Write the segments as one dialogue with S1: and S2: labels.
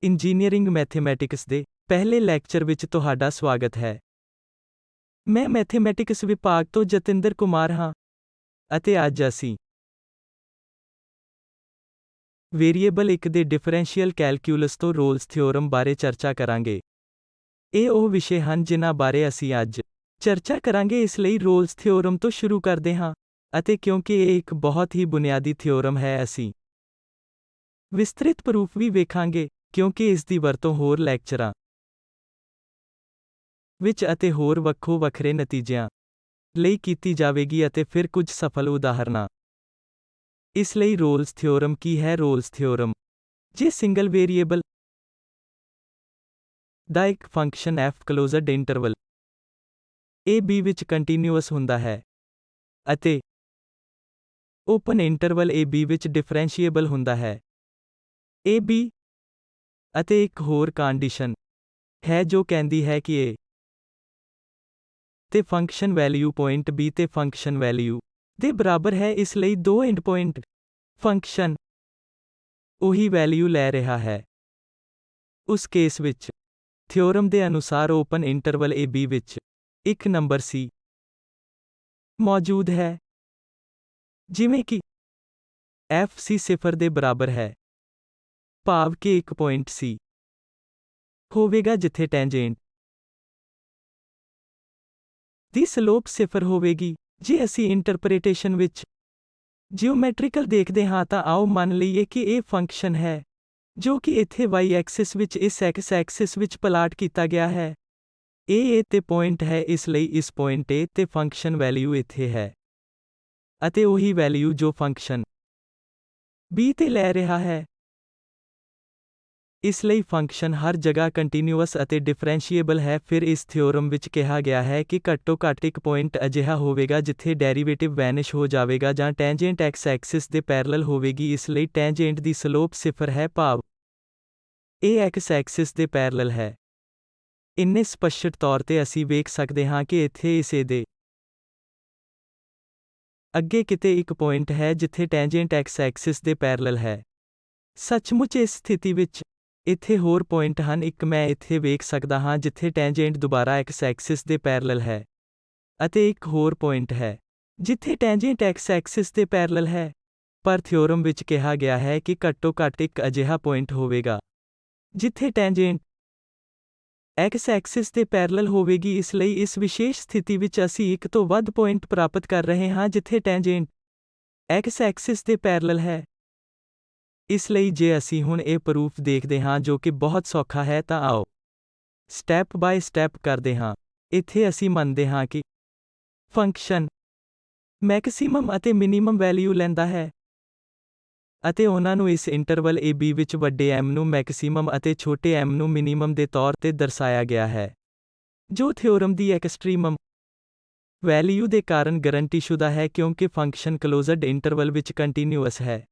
S1: Engineering mathematics ਦੇ ਪਹਿਲੇ lecture ਵਿੱਚ ਤੁਹਾਡਾ ਸਵਾਗਤ ਹੈ। ਮੈਂ ਮੈਥਮੈਟਿਕਸ ਵਿਭਾਗ ਤੋਂ ਜਤਿੰਦਰ ਕੁਮਾਰ ਹਾਂ ਅਤੇ ਅੱਜ ਅਸੀਂ ਵੇਰੀਏਬਲ 1 ਦੇ ਡਿਫਰੈਂਸ਼ੀਅਲ ਕੈਲਕੂਲਸ ਤੋਂ ਰੋਲਸ ਥਿਓਰਮ ਬਾਰੇ ਚਰਚਾ ਕਰਾਂਗੇ। ਇਹ ਉਹ ਵਿਸ਼ੇ ਹਨ ਜਿਨ੍ਹਾਂ ਬਾਰੇ ਅਸੀਂ ਅੱਜ ਚਰਚਾ ਕਰਾਂਗੇ, ਇਸ ਲਈ ਰੋਲਸ ਥਿਓਰਮ ਤੋਂ ਸ਼ੁਰੂ ਕਰਦੇ ਹਾਂ ਅਤੇ ਕਿਉਂਕਿ ਇਹ ਇੱਕ ਬਹੁਤ ਹੀ ਬੁਨਿਆਦੀ ਥਿਓਰਮ ਹੈ, ਅਸੀਂ ਵਿਸਤ੍ਰਿਤ ਪ੍ਰੂਫ ਵੀ ਵੇਖਾਂਗੇ ਕਿਉਂਕਿ ਇਸ ਦੀ ਵਰਤੋਂ ਹੋਰ ਲੈਕਚਰਾਂ ਵਿੱਚ ਅਤੇ ਹੋਰ ਵੱਖੋ-ਵੱਖਰੇ ਨਤੀਜਿਆਂ ਲਈ ਕੀਤੀ ਜਾਵੇਗੀ ਅਤੇ ਫਿਰ ਕੁਝ ਸਫਲ ਉਦਾਹਰਨਾਂ। ਇਸ ਲਈ ਰੋਲਸ ਥਿਓਰਮ ਕੀ ਹੈ? ਰੋਲਸ ਥਿਓਰਮ ਜੇ ਸਿੰਗਲ ਵੇਰੀਏਬਲ ਦਾ ਇੱਕ function f closed interval a b ਵਿੱਚ ਕੰਟੀਨਿਊਅਸ ਹੁੰਦਾ ਹੈ ਅਤੇ ਓਪਨ ਇੰਟਰਵਲ a b ਵਿੱਚ ਡਿਫਰੈਂਸ਼ੀਏਬਲ ਹੁੰਦਾ ਹੈ a b ਅਤੇ ਇੱਕ ਹੋਰ ਕੰਡੀਸ਼ਨ ਹੈ ਜੋ ਕਹਿੰਦੀ ਹੈ ਕਿ a ਤੇ ਫੰਕਸ਼ਨ ਵੈਲਿਊ ਪੁਆਇੰਟ b ਤੇ ਫੰਕਸ਼ਨ ਵੈਲਿਊ ਦੇ ਬਰਾਬਰ ਹੈ। ਇਸ ਲਈ ਦੋ ਐਂਡ ਪੁਆਇੰਟ ਫੰਕਸ਼ਨ ਉਹੀ ਵੈਲਿਊ ਲੈ ਰਿਹਾ ਹੈ। ਉਸ ਕੇਸ ਵਿੱਚ ਥਿਓਰਮ ਦੇ ਅਨੁਸਾਰ ਓਪਨ ਇੰਟਰਵਲ a b ਵਿੱਚ ਇੱਕ ਨੰਬਰ c ਮੌਜੂਦ ਹੈ, ਜਿਵੇਂ ਕਿ f c 0 ਦੇ ਬਰਾਬਰ ਹੈ, ਭਾਵ ਕਿ ਇੱਕ ਪੁਆਇੰਟ c ਹੋਵੇਗਾ ਜਿੱਥੇ ਟੈਂਜੈਂਟ ਦੀ ਸਲੋਪ 0 ਹੋਵੇਗੀ। ਜੇ ਅਸੀਂ ਇੰਟਰਪ੍ਰੀਟੇਸ਼ਨ ਵਿੱਚ ਜਿਓਮੈਟ੍ਰੀਕਲ ਦੇਖਦੇ ਹਾਂ ਤਾਂ ਆਓ ਮੰਨ ਲਈਏ ਕਿ ਇਹ ਫੰਕਸ਼ਨ ਹੈ ਜੋ ਕਿ ਇੱਥੇ y ਐਕਸਿਸ ਵਿੱਚ ਇਸ x ਐਕਸਿਸ ਵਿੱਚ ਪਲਾਟ ਕੀਤਾ ਗਿਆ ਹੈ। ਇਹ a ਤੇ ਪੁਆਇੰਟ ਹੈ, ਇਸ ਲਈ ਇਸ ਪੁਆਇੰਟ a ਤੇ ਫੰਕਸ਼ਨ ਵੈਲਿਊ ਇੱਥੇ ਹੈ ਅਤੇ ਉਹੀ ਵੈਲਿਊ ਜੋ ਫੰਕਸ਼ਨ b ਤੇ ਲੈ ਰਿਹਾ ਹੈ। ਇਸ ਲਈ ਫੰਕਸ਼ਨ ਹਰ ਜਗ੍ਹਾ ਕੰਟੀਨਿਊਅਸ ਅਤੇ ਡਿਫਰੈਂਸ਼ੀਏਬਲ ਹੈ। ਫਿਰ ਇਸ ਥਿਓਰਮ ਵਿੱਚ ਕਿਹਾ ਗਿਆ ਹੈ ਕਿ ਘੱਟੋ-ਘੱਟ ਇੱਕ ਪੁਆਇੰਟ ਅਜਿਹਾ ਹੋਵੇਗਾ ਜਿੱਥੇ ਡੈਰੀਵੇਟਿਵ ਵੈਨਿਸ਼ ਹੋ ਜਾਵੇਗਾ ਜਾਂ ਟੈਂਜੈਂਟ x ਐਕਸਿਸ ਦੇ ਪੈਰਲਲ ਹੋਵੇਗੀ। ਇਸ ਲਈ ਟੈਂਜੈਂਟ ਦੀ ਸਲੋਪ 0 ਹੈ, ਭਾਵ ਇਹ x ਐਕਸਿਸ ਦੇ ਪੈਰਲਲ ਹੈ। ਇੰਨੇ ਸਪਸ਼ਟ ਤੌਰ ਤੇ ਅਸੀਂ ਵੇਖ ਸਕਦੇ ਹਾਂ ਕਿ ਇੱਥੇ ਇਸ a ਦੇ ਅੱਗੇ ਕਿਤੇ ਇੱਕ ਪੁਆਇੰਟ ਹੈ ਜਿੱਥੇ ਟੈਂਜੈਂਟ x ਐਕਸਿਸ ਦੇ ਪੈਰਲਲ ਹੈ। ਸੱਚਮੁੱਚ ਇਸ ਸਥਿਤੀ ਵਿੱਚ ਇੱਥੇ ਹੋਰ ਪੁਆਇੰਟ ਹਨ। ਇੱਕ ਮੈਂ ਇੱਥੇ ਵੇਖ ਸਕਦਾ ਹਾਂ ਜਿੱਥੇ ਟੈਂਜੈਂਟ ਦੁਬਾਰਾ x ਐਕਸਿਸ ਦੇ ਪੈਰਲਲ ਹੈ ਅਤੇ ਇੱਕ ਹੋਰ ਪੁਆਇੰਟ ਹੈ ਜਿੱਥੇ ਟੈਂਜੈਂਟ x ਐਕਸਿਸ ਦੇ ਪੈਰਲਲ ਹੈ। ਪਰ ਥਿਓਰਮ ਵਿੱਚ ਕਿਹਾ ਗਿਆ ਹੈ ਕਿ ਘੱਟੋ-ਘੱਟ ਇੱਕ ਅਜਿਹਾ ਪੁਆਇੰਟ ਹੋਵੇਗਾ ਜਿੱਥੇ ਟੈਂਜੈਂਟ x ਐਕਸਿਸ ਦੇ ਪੈਰਲਲ ਹੋਵੇਗੀ। ਇਸ ਲਈ ਇਸ ਵਿਸ਼ੇਸ਼ ਸਥਿਤੀ ਵਿੱਚ ਅਸੀਂ ਇੱਕ ਤੋਂ ਵੱਧ ਪੁਆਇੰਟ ਪ੍ਰਾਪਤ ਕਰ ਰਹੇ ਹਾਂ ਜਿੱਥੇ ਟੈਂਜੈਂਟ x ਐਕਸਿਸ ਦੇ ਪੈਰਲਲ ਹੈ। ਇਸ ਲਈ ਜੇ ਅਸੀਂ ਹੁਣ ਇਹ ਪ੍ਰੂਫ ਦੇਖਦੇ ਹਾਂ ਜੋ ਕਿ ਬਹੁਤ ਸੌਖਾ ਹੈ, ਤਾਂ ਆਓ ਸਟੈਪ ਬਾਏ ਸਟੈਪ ਕਰਦੇ ਹਾਂ। ਇੱਥੇ ਅਸੀਂ ਮੰਨਦੇ ਹਾਂ ਕਿ ਫੰਕਸ਼ਨ ਮੈਕਸਿਮਮ ਅਤੇ ਮਿਨੀਮਮ ਵੈਲਿਊ ਲੈਂਦਾ ਹੈ ਅਤੇ ਉਹਨਾਂ ਨੂੰ ਇਸ ਇੰਟਰਵਲ a b ਵਿੱਚ ਵੱਡੇ m ਨੂੰ ਮੈਕਸਿਮਮ ਅਤੇ ਛੋਟੇ m ਨੂੰ ਮਿਨੀਮਮ ਦੇ ਤੌਰ ਤੇ ਦਰਸਾਇਆ ਗਿਆ ਹੈ, ਜੋ ਥਿਓਰਮ ਦੀ ਐਕਸਟ੍ਰੀਮਮ ਵੈਲਿਊ ਦੇ ਕਾਰਨ ਗਰੰਟੀਸ਼ੁਦਾ ਹੈ ਕਿਉਂਕਿ ਫੰਕਸ਼ਨ ਕਲੋਜ਼ਡ ਇੰਟਰਵਲ ਵਿੱਚ ਕੰਟੀਨਿਊਅਸ ਹੈ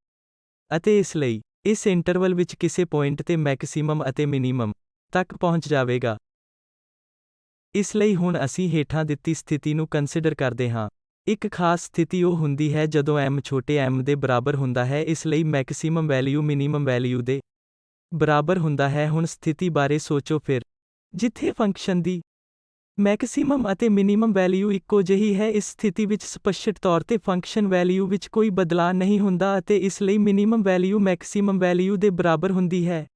S1: ਅਤੇ ਇਸ ਲਈ ਇਸ ਇੰਟਰਵਲ ਵਿੱਚ ਕਿਸੇ ਪੁਆਇੰਟ ਤੇ ਮੈਕਸਿਮਮ ਅਤੇ ਮਿਨੀਮਮ ਤੱਕ ਪਹੁੰਚ ਜਾਵੇਗਾ। ਇਸ ਲਈ ਹੁਣ ਅਸੀਂ ਹੇਠਾਂ ਦਿੱਤੀ ਸਥਿਤੀ ਨੂੰ ਕੰਸੀਡਰ ਕਰਦੇ ਹਾਂ। ਇੱਕ ਖਾਸ ਸਥਿਤੀ ਉਹ ਹੁੰਦੀ ਹੈ ਜਦੋਂ m ਛੋਟੇ m ਦੇ ਬਰਾਬਰ ਹੁੰਦਾ ਹੈ, ਇਸ ਲਈ ਮੈਕਸਿਮਮ ਵੈਲਿਊ ਮਿਨੀਮਮ ਵੈਲਿਊ ਦੇ ਬਰਾਬਰ ਹੁੰਦਾ ਹੈ। ਹੁਣ ਸਥਿਤੀ ਬਾਰੇ ਸੋਚੋ, ਫਿਰ ਜਿੱਥੇ ਫੰਕਸ਼ਨ ਦੀ ਮੈਕਸਿਮਮ ਅਤੇ ਮਿਨੀਮਮ ਵੈਲਿਊ ਇੱਕੋ ਜਿਹੀ ਹੈ, ਇਸ ਸਥਿਤੀ ਵਿੱਚ ਸਪਸ਼ਟ ਤੌਰ ਤੇ ਫੰਕਸ਼ਨ ਵੈਲਿਊ ਵਿੱਚ ਕੋਈ ਬਦਲਾਅ ਨਹੀਂ ਹੁੰਦਾ ਅਤੇ ਇਸ ਲਈ ਮਿਨੀਮਮ ਵੈਲਿਊ ਮੈਕਸਿਮਮ ਵੈਲਿਊ ਦੇ ਬਰਾਬਰ ਹੁੰਦੀ ਹੈ।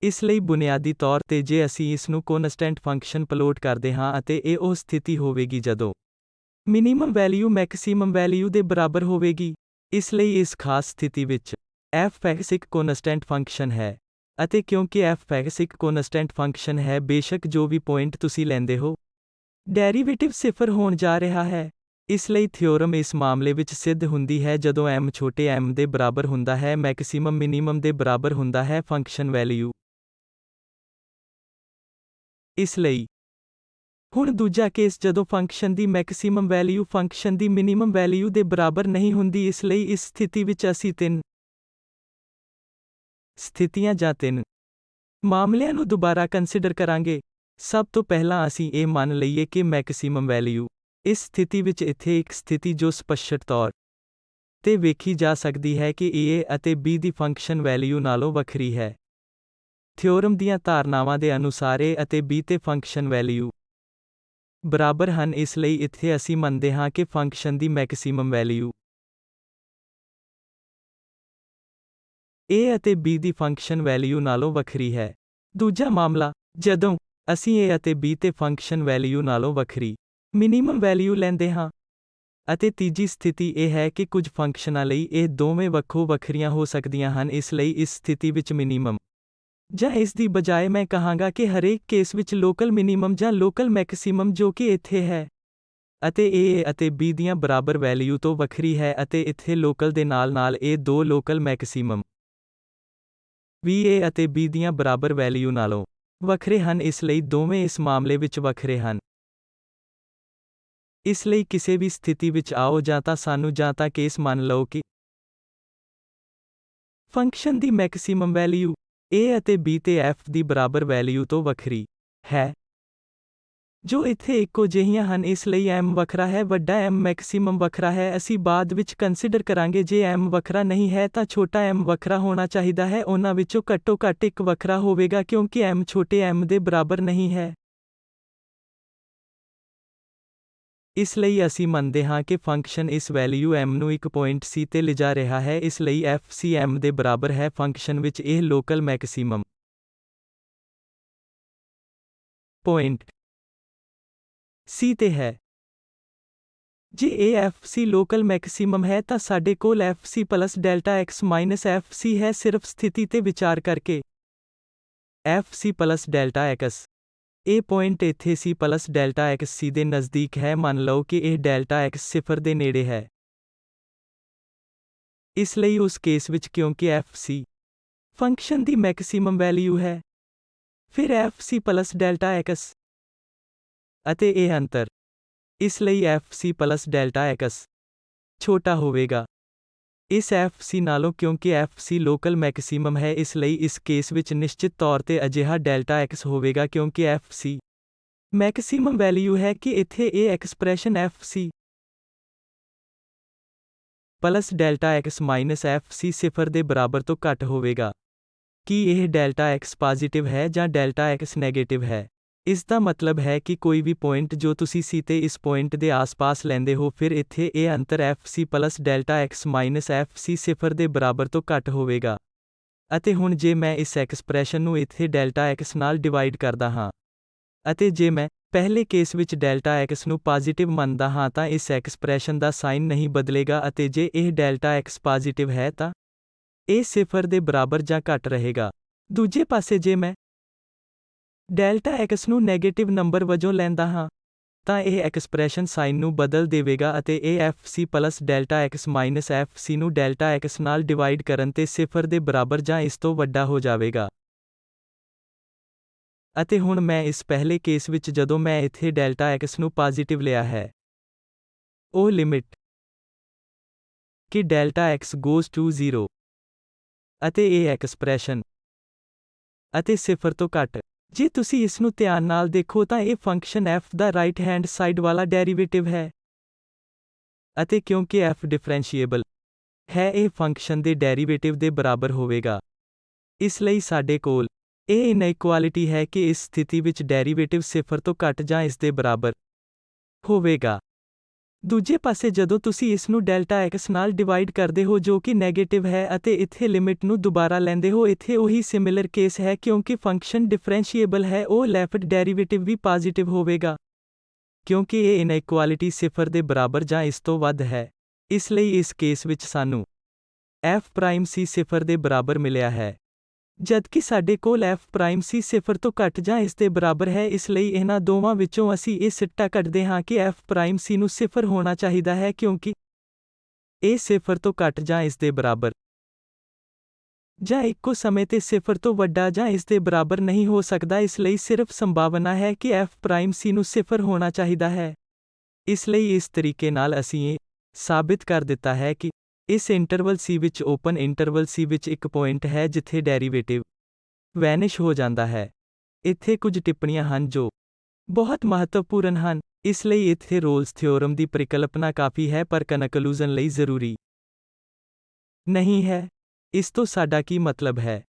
S1: ਇਸ ਲਈ ਬੁਨਿਆਦੀ ਤੌਰ ਤੇ ਜੇ ਅਸੀਂ ਇਸ ਨੂੰ ਕੌਨਸਟੈਂਟ ਫੰਕਸ਼ਨ ਪਲੋਟ ਕਰਦੇ ਹਾਂ ਅਤੇ ਇਹ ਉਹ ਸਥਿਤੀ ਹੋਵੇਗੀ ਜਦੋਂ ਮਿਨੀਮਮ ਵੈਲਿਊ ਮੈਕਸਿਮਮ ਵੈਲਿਊ ਦੇ ਬਰਾਬਰ ਹੋਵੇਗੀ। ਇਸ ਲਈ ਇਸ ਖਾਸ ਸਥਿਤੀ ਵਿੱਚ f(x) ਇੱਕ ਕੌਨਸਟੈਂਟ ਫੰਕਸ਼ਨ ਹੈ ਅਤੇ ਕਿਉਂਕਿ f(x) ਇੱਕ ਕੌਨਸਟੈਂਟ ਫੰਕਸ਼ਨ ਹੈ, ਬੇਸ਼ੱਕ ਜੋ ਵੀ ਪੁਆਇੰਟ ਤੁਸੀਂ ਲੈਂਦੇ ਹੋ, ਡੈਰੀਵੇਟਿਵ 0 ਹੋਣ ਜਾ ਰਿਹਾ ਹੈ। ਇਸ ਲਈ ਥਿਓਰਮ ਇਸ ਮਾਮਲੇ ਵਿੱਚ ਸਿੱਧ ਹੁੰਦੀ ਹੈ ਜਦੋਂ m ਛੋਟੇ m ਦੇ ਬਰਾਬਰ ਹੁੰਦਾ ਹੈ, ਮੈਕਸਿਮਮ ਮਿਨੀਮਮ ਦੇ ਬਰਾਬਰ ਹੁੰਦਾ ਹੈ ਫੰਕਸ਼ਨ ਵੈਲਿਊ। ਇਸ ਲਈ ਹੁਣ ਦੂਜਾ ਕੇਸ ਜਦੋਂ ਫੰਕਸ਼ਨ ਦੀ ਮੈਕਸਿਮਮ ਵੈਲਿਊ ਫੰਕਸ਼ਨ ਦੀ ਮਿਨੀਮਮ ਵੈਲਿਊ ਦੇ ਬਰਾਬਰ ਨਹੀਂ ਹੁੰਦੀ। ਇਸ ਲਈ ਇਸ ਸਥਿਤੀ ਵਿੱਚ ਅਸੀਂ ਤਿੰਨ ਸਥਿਤੀਆਂ ਜਾਂ ਤਿੰਨ ਮਾਮਲਿਆਂ ਨੂੰ ਦੁਬਾਰਾ ਕੰਸੀਡਰ ਕਰਾਂਗੇ। ਸਭ ਤੋਂ ਪਹਿਲਾਂ ਅਸੀਂ ਇਹ ਮੰਨ ਲਈਏ ਕਿ ਮੈਕਸਿਮਮ ਵੈਲਿਊ ਇਸ ਸਥਿਤੀ ਵਿੱਚ ਇੱਥੇ ਇੱਕ ਸਥਿਤੀ ਜੋ ਸਪਸ਼ਟ ਤੌਰ ਤੇ ਵੇਖੀ ਜਾ ਸਕਦੀ ਹੈ ਕਿ A ਅਤੇ B ਦੀ ਫੰਕਸ਼ਨ ਵੈਲਿਊ ਨਾਲੋਂ ਵੱਖਰੀ ਹੈ। ਥਿਓਰਮ ਦੀਆਂ ਧਾਰਨਾਵਾਂ ਦੇ ਅਨੁਸਾਰ A ਅਤੇ B ਤੇ ਫੰਕਸ਼ਨ ਵੈਲਿਊ ਬਰਾਬਰ ਹਨ, ਇਸ ਲਈ ਇੱਥੇ ਅਸੀਂ ਮੰਨਦੇ ਹਾਂ ਕਿ function the maximum value A ਅਤੇ B ਦੀ ਫੰਕਸ਼ਨ ਵੈਲਿਊ ਨਾਲੋਂ ਵੱਖਰੀ ਹੈ। ਦੂਜਾ ਮਾਮਲਾ, ਜਦੋਂ ਅਸੀਂ A ਅਤੇ B ਤੇ ਫੰਕਸ਼ਨ ਵੈਲਿਊ ਨਾਲੋਂ ਵੱਖਰੀ ਮਿਨੀਮਮ ਵੈਲਿਊ ਲੈਂਦੇ ਹਾਂ। ਅਤੇ ਤੀਜੀ ਸਥਿਤੀ ਇਹ ਹੈ ਕਿ ਕੁਝ ਫੰਕਸ਼ਨਾਂ ਲਈ ਇਹ ਦੋਵੇਂ ਵੱਖੋ ਵੱਖਰੀਆਂ ਹੋ ਸਕਦੀਆਂ ਹਨ, ਇਸ ਲਈ ਇਸ ਸਥਿਤੀ ਵਿੱਚ ਮਿਨੀਮਮ ਜਾਂ ਇਸ ਦੀ ਬਜਾਏ ਮੈਂ ਕਹਾਂਗਾ ਕਿ ਹਰੇਕ ਕੇਸ ਵਿੱਚ ਲੋਕਲ ਮਿਨੀਮਮ ਜਾਂ ਲੋਕਲ ਮੈਕਸਿਮਮ ਜੋ ਕਿ ਇੱਥੇ ਹੈ ਅਤੇ A ਅਤੇ B ਦੀਆਂ ਬਰਾਬਰ ਵੈਲਿਊ ਤੋਂ ਵੱਖਰੀ ਹੈ ਅਤੇ ਇੱਥੇ ਲੋਕਲ ਦੇ ਨਾਲ-ਨਾਲ ਇਹ ਦੋ ਲੋਕਲ ਮੈਕਸਿਮਮ ਵੀ A ਅਤੇ B ਦੀਆਂ ਬਰਾਬਰ ਵੈਲਿਊ ਨਾਲੋਂ ਵੱਖਰੇ ਹਨ, ਇਸ ਲਈ ਦੋਵੇਂ ਇਸ ਮਾਮਲੇ ਵਿੱਚ ਵੱਖਰੇ ਹਨ। ਇਸ ਲਈ ਕਿਸੇ ਵੀ ਸਥਿਤੀ ਵਿੱਚ ਆਓ ਜਾਂ ਤਾਂ ਸਾਨੂੰ ਜਾਂ ਤਾਂ ਕੇਸ ਮੰਨ ਲਓ ਕਿ function the maximum value A ਅਤੇ B ਤੇ f ਦੀ ਬਰਾਬਰ ਵੈਲਿਊ ਤੋਂ ਵੱਖਰੀ ਹੈ, ਜੋ ਇੱਥੇ ਇੱਕੋ ਜਿਹੀਆਂ ਹਨ, ਇਸ ਲਈ m ਵੱਖਰਾ ਹੈ, ਵੱਡਾ M ਮੈਕਸਿਮਮ ਵੱਖਰਾ ਹੈ। ਅਸੀਂ ਬਾਅਦ ਵਿੱਚ ਕੰਸੀਡਰ ਕਰਾਂਗੇ ਜੇ m ਵੱਖਰਾ ਨਹੀਂ ਹੈ ਤਾਂ ਛੋਟਾ m ਵੱਖਰਾ ਹੋਣਾ ਚਾਹੀਦਾ ਹੈ, ਉਹਨਾਂ ਵਿੱਚੋਂ ਘੱਟੋ ਘੱਟ ਇੱਕ ਵੱਖਰਾ ਹੋਵੇਗਾ ਕਿਉਂਕਿ m ਛੋਟੇ m ਦੇ ਬਰਾਬਰ ਨਹੀਂ ਹੈ। ਇਸ ਲਈ ਅਸੀਂ ਮੰਨਦੇ ਹਾਂ ਕਿ ਫੰਕਸ਼ਨ ਇਸ ਵੈਲਿਊ m ਨੂੰ ਇੱਕ ਪੁਆਇੰਟ C ਤੇ ਲਿਜਾ ਰਿਹਾ ਹੈ, ਇਸ ਲਈ f C m ਦੇ ਬਰਾਬਰ ਹੈ। ਫੰਕਸ਼ਨ ਵਿੱਚ ਇਹ ਲੋਕਲ ਮੈਕਸਿਮਮ ਪੁਆਇੰਟ C ਤੇ ਹੈ। ਜੇ ਇਹ f C ਲੋਕਲ ਮੈਕਸਿਮਮ ਹੈ ਤਾਂ ਸਾਡੇ ਕੋਲ f C plus delta x minus f C ਹੈ। ਸਿਰਫ ਸਥਿਤੀ ਤੇ ਵਿਚਾਰ ਕਰਕੇ f C plus delta x ਇਹ ਪੁਆਇੰਟ ਇੱਥੇ C plus delta x C ਦੇ ਨਜ਼ਦੀਕ ਹੈ। ਮੰਨ ਲਓ ਕਿ ਇਹ ਡੈਲਟਾ x ਸਿਫਰ ਦੇ ਨੇੜੇ ਹੈ। ਇਸ ਲਈ ਉਸ ਕੇਸ ਵਿੱਚ ਕਿਉਂਕਿ f C ਫੰਕਸ਼ਨ ਦੀ ਮੈਕਸਿਮਮ ਵੈਲਿਊ ਹੈ, ਫਿਰ f C plus delta x ਅਤੇ ਇਹ ਅੰਤਰ, ਇਸ ਲਈ f C plus delta x ਛੋਟਾ ਹੋਵੇਗਾ ਇਸ f C ਨਾਲੋਂ ਕਿਉਂਕਿ f C ਲੋਕਲ ਮੈਕਸਿਮਮ ਹੈ। ਇਸ ਲਈ ਇਸ ਕੇਸ ਵਿੱਚ ਨਿਸ਼ਚਿਤ ਤੌਰ ਤੇ ਅਜਿਹਾ ਡੈਲਟਾ x ਹੋਵੇਗਾ ਕਿਉਂਕਿ f C ਮੈਕਸਿਮਮ ਵੈਲਿਊ ਹੈ ਕਿ ਇੱਥੇ ਇਹ expression f C plus delta x minus f C ਸਿਫਰ ਦੇ ਬਰਾਬਰ ਤੋਂ ਘੱਟ ਹੋਵੇਗਾ। ਕੀ ਇਹ ਡੈਲਟਾ x ਪੋਜ਼ਿਟਿਵ ਹੈ ਜਾਂ ਡੈਲਟਾ x ਨੈਗੇਟਿਵ ਹੈ? ਇਸ ਦਾ ਮਤਲਬ ਹੈ ਕਿ ਕੋਈ ਵੀ ਪੁਆਇੰਟ ਜੋ ਤੁਸੀਂ C ਤੇ ਇਸ ਪੁਆਇੰਟ ਦੇ ਆਸ-ਪਾਸ ਲੈਂਦੇ ਹੋ, ਫਿਰ ਇੱਥੇ ਇਹ ਅੰਤਰ f C plus delta x minus f C ਸਿਫਰ ਦੇ ਬਰਾਬਰ ਤੋਂ ਘੱਟ ਹੋਵੇਗਾ। ਅਤੇ ਹੁਣ ਜੇ ਮੈਂ ਇਸ ਐਕਸਪ੍ਰੈਸ਼ਨ ਨੂੰ ਇੱਥੇ ਡੈਲਟਾ x ਨਾਲ ਡਿਵਾਈਡ ਕਰਦਾ ਹਾਂ ਅਤੇ ਜੇ ਮੈਂ ਪਹਿਲੇ ਕੇਸ ਵਿੱਚ ਡੈਲਟਾ x ਨੂੰ ਪੋਜ਼ਿਟਿਵ ਮੰਨਦਾ ਹਾਂ ਤਾਂ ਇਸ ਐਕਸਪ੍ਰੈਸ਼ਨ ਦਾ ਸਾਈਨ ਨਹੀਂ ਬਦਲੇਗਾ ਅਤੇ ਜੇ ਇਹ ਡੈਲਟਾ x ਪੋਜ਼ਿਟਿਵ ਹੈ ਤਾਂ ਇਹ ਸਿਫਰ ਦੇ ਬਰਾਬਰ ਜਾਂ ਘੱਟ ਰਹੇਗਾ। ਦੂਜੇ ਪਾਸੇ ਜੇ ਮੈਂ ਡੈਲਟਾ x ਨੂੰ ਨੈਗੇਟਿਵ ਨੰਬਰ ਵਜੋਂ ਲੈਂਦਾ ਹਾਂ ਤਾਂ ਇਹ ਐਕਸਪ੍ਰੈਸ਼ਨ ਸਾਈਨ ਨੂੰ ਬਦਲ ਦੇਵੇਗਾ ਅਤੇ ਇਹ f C plus delta x minus f C ਨੂੰ ਡੈਲਟਾ x ਨਾਲ ਡਿਵਾਈਡ ਕਰਨ ਤੇ ਸਿਫਰ ਦੇ ਬਰਾਬਰ ਜਾਂ ਇਸ ਤੋਂ ਵੱਡਾ ਹੋ ਜਾਵੇਗਾ। ਅਤੇ ਹੁਣ ਮੈਂ ਇਸ ਪਹਿਲੇ ਕੇਸ ਵਿੱਚ ਜਦੋਂ ਮੈਂ ਇੱਥੇ ਡੈਲਟਾ x ਨੂੰ ਪੋਜ਼ਿਟਿਵ ਲਿਆ ਹੈ, ਉਹ ਲਿਮਿਟ ਕਿ ਡੈਲਟਾ x goes to 0 ਅਤੇ ਇਹ ਐਕਸਪ੍ਰੈਸ਼ਨ ਅਤੇ ਸਿਫਰ ਤੋਂ ਘੱਟ। ਜੇ ਤੁਸੀਂ ਇਸ ਨੂੰ ਧਿਆਨ ਨਾਲ ਦੇਖੋ ਤਾਂ ਇਹ ਫੰਕਸ਼ਨ f ਦਾ ਰਾਈਟ ਹੈਂਡ ਸਾਈਡ ਵਾਲਾ ਡੈਰੀਵੇਟਿਵ ਹੈ ਅਤੇ ਕਿਉਂਕਿ f ਡਿਫਰੈਂਸ਼ੀਏਬਲ ਹੈ, ਇਹ ਫੰਕਸ਼ਨ ਦੇ ਡੈਰੀਵੇਟਿਵ ਦੇ ਬਰਾਬਰ ਹੋਵੇਗਾ। ਇਸ ਲਈ ਸਾਡੇ ਕੋਲ ਇਹ ਇਨਇਕੁਆਲਿਟੀ ਹੈ ਕਿ ਇਸ ਸਥਿਤੀ ਵਿੱਚ ਡੈਰੀਵੇਟਿਵ ਸਿਫਰ ਤੋਂ ਘੱਟ ਜਾਂ ਇਸ ਦੇ ਬਰਾਬਰ ਹੋਵੇਗਾ। ਦੂਜੇ ਪਾਸੇ ਜਦੋਂ ਤੁਸੀਂ ਇਸ ਨੂੰ ਡੈਲਟਾ x ਨਾਲ ਡਿਵਾਈਡ ਕਰਦੇ ਹੋ ਜੋ ਕਿ ਨੈਗੇਟਿਵ ਹੈ ਅਤੇ ਇੱਥੇ ਲਿਮਿਟ ਨੂੰ ਦੁਬਾਰਾ ਲੈਂਦੇ ਹੋ, ਇੱਥੇ ਉਹੀ ਸਿਮਿਲਰ ਕੇਸ ਹੈ ਕਿਉਂਕਿ ਫੰਕਸ਼ਨ ਡਿਫਰੈਂਸ਼ੀਏਬਲ ਹੈ, ਉਹ ਲੈਫਟ ਡੈਰੀਵੇਟਿਵ ਵੀ ਪੋਜ਼ਿਟਿਵ ਹੋਵੇਗਾ ਕਿਉਂਕਿ ਇਹ ਇਨਇਕੁਆਲਿਟੀ ਸਿਫਰ ਦੇ ਬਰਾਬਰ ਜਾਂ ਇਸ ਤੋਂ ਵੱਧ ਹੈ। ਇਸ ਲਈ ਇਸ ਕੇਸ ਵਿੱਚ ਸਾਨੂੰ f ਪ੍ਰਾਈਮ C ਸਿਫਰ ਦੇ ਬਰਾਬਰ ਮਿਲਿਆ ਹੈ, ਜਦਕਿ ਸਾਡੇ ਕੋਲ f ਪ੍ਰਾਈਮ C ਸਿਫਰ ਤੋਂ ਘੱਟ ਜਾਂ ਇਸ ਦੇ ਬਰਾਬਰ ਹੈ। ਇਸ ਲਈ ਇਹਨਾਂ ਦੋਵਾਂ ਵਿੱਚੋਂ ਅਸੀਂ ਇਹ ਸਿੱਟਾ ਕੱਢਦੇ ਹਾਂ ਕਿ f ਪ੍ਰਾਈਮ C ਨੂੰ ਸਿਫਰ ਹੋਣਾ ਚਾਹੀਦਾ ਹੈ ਕਿਉਂਕਿ ਇਹ ਸਿਫਰ ਤੋਂ ਘੱਟ ਜਾਂ ਇਸ ਦੇ ਬਰਾਬਰ ਜਾਂ ਇੱਕੋ ਸਮੇਂ ਤੇ ਸਿਫਰ ਤੋਂ ਵੱਡਾ ਜਾਂ ਇਸ ਦੇ ਬਰਾਬਰ ਨਹੀਂ ਹੋ ਸਕਦਾ। ਇਸ ਲਈ ਸਿਰਫ ਸੰਭਾਵਨਾ ਹੈ ਕਿ f ਪ੍ਰਾਈਮ C ਨੂੰ ਸਿਫਰ ਹੋਣਾ ਚਾਹੀਦਾ ਹੈ। ਇਸ ਲਈ ਇਸ ਤਰੀਕੇ ਨਾਲ ਅਸੀਂ ਇਹ ਸਾਬਿਤ ਕਰ ਦਿੱਤਾ ਹੈ ਕਿ ਇਸ ਇੰਟਰਵਲ C ਵਿੱਚ ਓਪਨ ਇੰਟਰਵਲ C ਵਿੱਚ ਇੱਕ ਪੁਆਇੰਟ ਹੈ ਜਿੱਥੇ ਡੈਰੀਵੇਟਿਵ ਵੈਨਿਸ਼ ਹੋ ਜਾਂਦਾ ਹੈ। ਇੱਥੇ ਕੁਝ ਟਿੱਪਣੀਆਂ ਹਨ ਜੋ ਬਹੁਤ ਮਹੱਤਵਪੂਰਨ ਹਨ। ਇਸ ਲਈ ਇੱਥੇ ਰੋਲਸ ਥਿਓਰਮ ਦੀ ਪਰਿਕਲਪਨਾ ਕਾਫੀ ਹੈ ਪਰ ਕਨਕਲੂਜਨ ਲਈ ਜ਼ਰੂਰੀ ਨਹੀਂ ਹੈ। ਇਸ ਤੋਂ ਸਾਡਾ ਕੀ ਮਤਲਬ ਹੈ?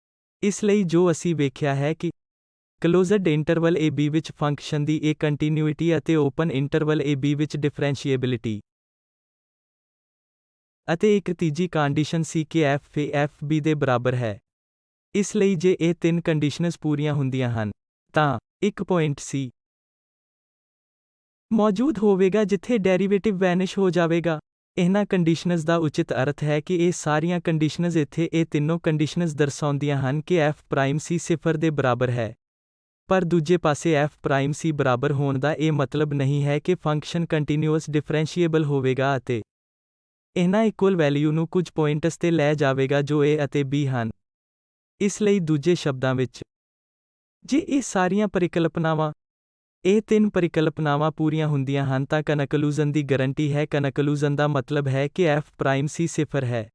S1: ਇਸ ਲਈ ਜੋ ਅਸੀਂ ਵੇਖਿਆ ਹੈ ਕਿ ਕਲੋਜ਼ਡ ਇੰਟਰਵਲ AB ਵਿੱਚ ਫੰਕਸ਼ਨ ਦੀ ਇਹ ਕੰਟੀਨਿਊਇਟੀ ਅਤੇ ਓਪਨ ਇੰਟਰਵਲ AB ਵਿੱਚ ਡਿਫਰੈਂਸ਼ੀਏਬਿਲਿਟੀ। ਅਤੇ ਇੱਕ ਤੀਜੀ ਕੰਡੀਸ਼ਨ ਸੀ ਕਿ f A f B ਦੇ ਬਰਾਬਰ ਹੈ। ਇਸ ਲਈ ਜੇ ਇਹ ਤਿੰਨ ਕੰਡੀਸ਼ਨਸ ਪੂਰੀਆਂ ਹੁੰਦੀਆਂ ਹਨ, ਤਾਂ ਇੱਕ ਪੁਆਇੰਟ C ਮੌਜੂਦ ਹੋਵੇਗਾ ਜਿੱਥੇ ਡੈਰੀਵੇਟਿਵ ਵੈਨਿਸ਼ ਹੋ ਜਾਵੇਗਾ। ਇਹਨਾਂ ਕੰਡੀਸ਼ਨਸ ਦਾ ਉਚਿਤ ਅਰਥ ਹੈ ਕਿ ਇਹ ਸਾਰੀਆਂ ਕੰਡੀਸ਼ਨਸ ਇੱਥੇ ਇਹ ਤਿੰਨੋਂ ਕੰਡੀਸ਼ਨਸ ਦਰਸਾਉਂਦੀਆਂ ਹਨ ਕਿ f' ਸਿਫਰ ਦੇ ਬਰਾਬਰ ਹੈ। ਪਰ ਦੂਜੇ ਪਾਸੇ f' ਬਰਾਬਰ ਹੋਣ ਦਾ ਇਹ ਮਤਲਬ ਨਹੀਂ ਹੈ ਕਿ ਫੰਕਸ਼ਨ ਕੰਟੀਨਿਊਅਸ ਡਿਫਰੈਂਸ਼ੀਏਬਲ ਹੋਵੇਗਾ ਅਤੇ ਇਹਨਾਂ ਇਕੁਅਲ ਵੈਲਿਊ ਨੂੰ ਕੁਝ ਪੁਆਇੰਟਸ ਤੇ ਲੈ ਜਾਵੇਗਾ ਜੋ A ਅਤੇ B ਹਨ। ਇਸ ਲਈ ਦੂਜੇ ਸ਼ਬਦਾਂ ਵਿੱਚ, ਜੇ ਇਹ ਸਾਰੀਆਂ ਪਰਿਕਲਪਨਾਵਾਂ, ਇਹ ਤਿੰਨ ਪਰਿਕਲਪਨਾਵਾਂ ਪੂਰੀਆਂ ਹੁੰਦੀਆਂ ਹਨ ਤਾਂ ਕਨਕਲੂਜ਼ਨ ਦੀ ਗਾਰੰਟੀ ਹੈ। ਕਨਕਲੂਜ਼ਨ ਦਾ ਮਤਲਬ ਹੈ ਕਿ f' ਸਿਫਰ ਹੈ,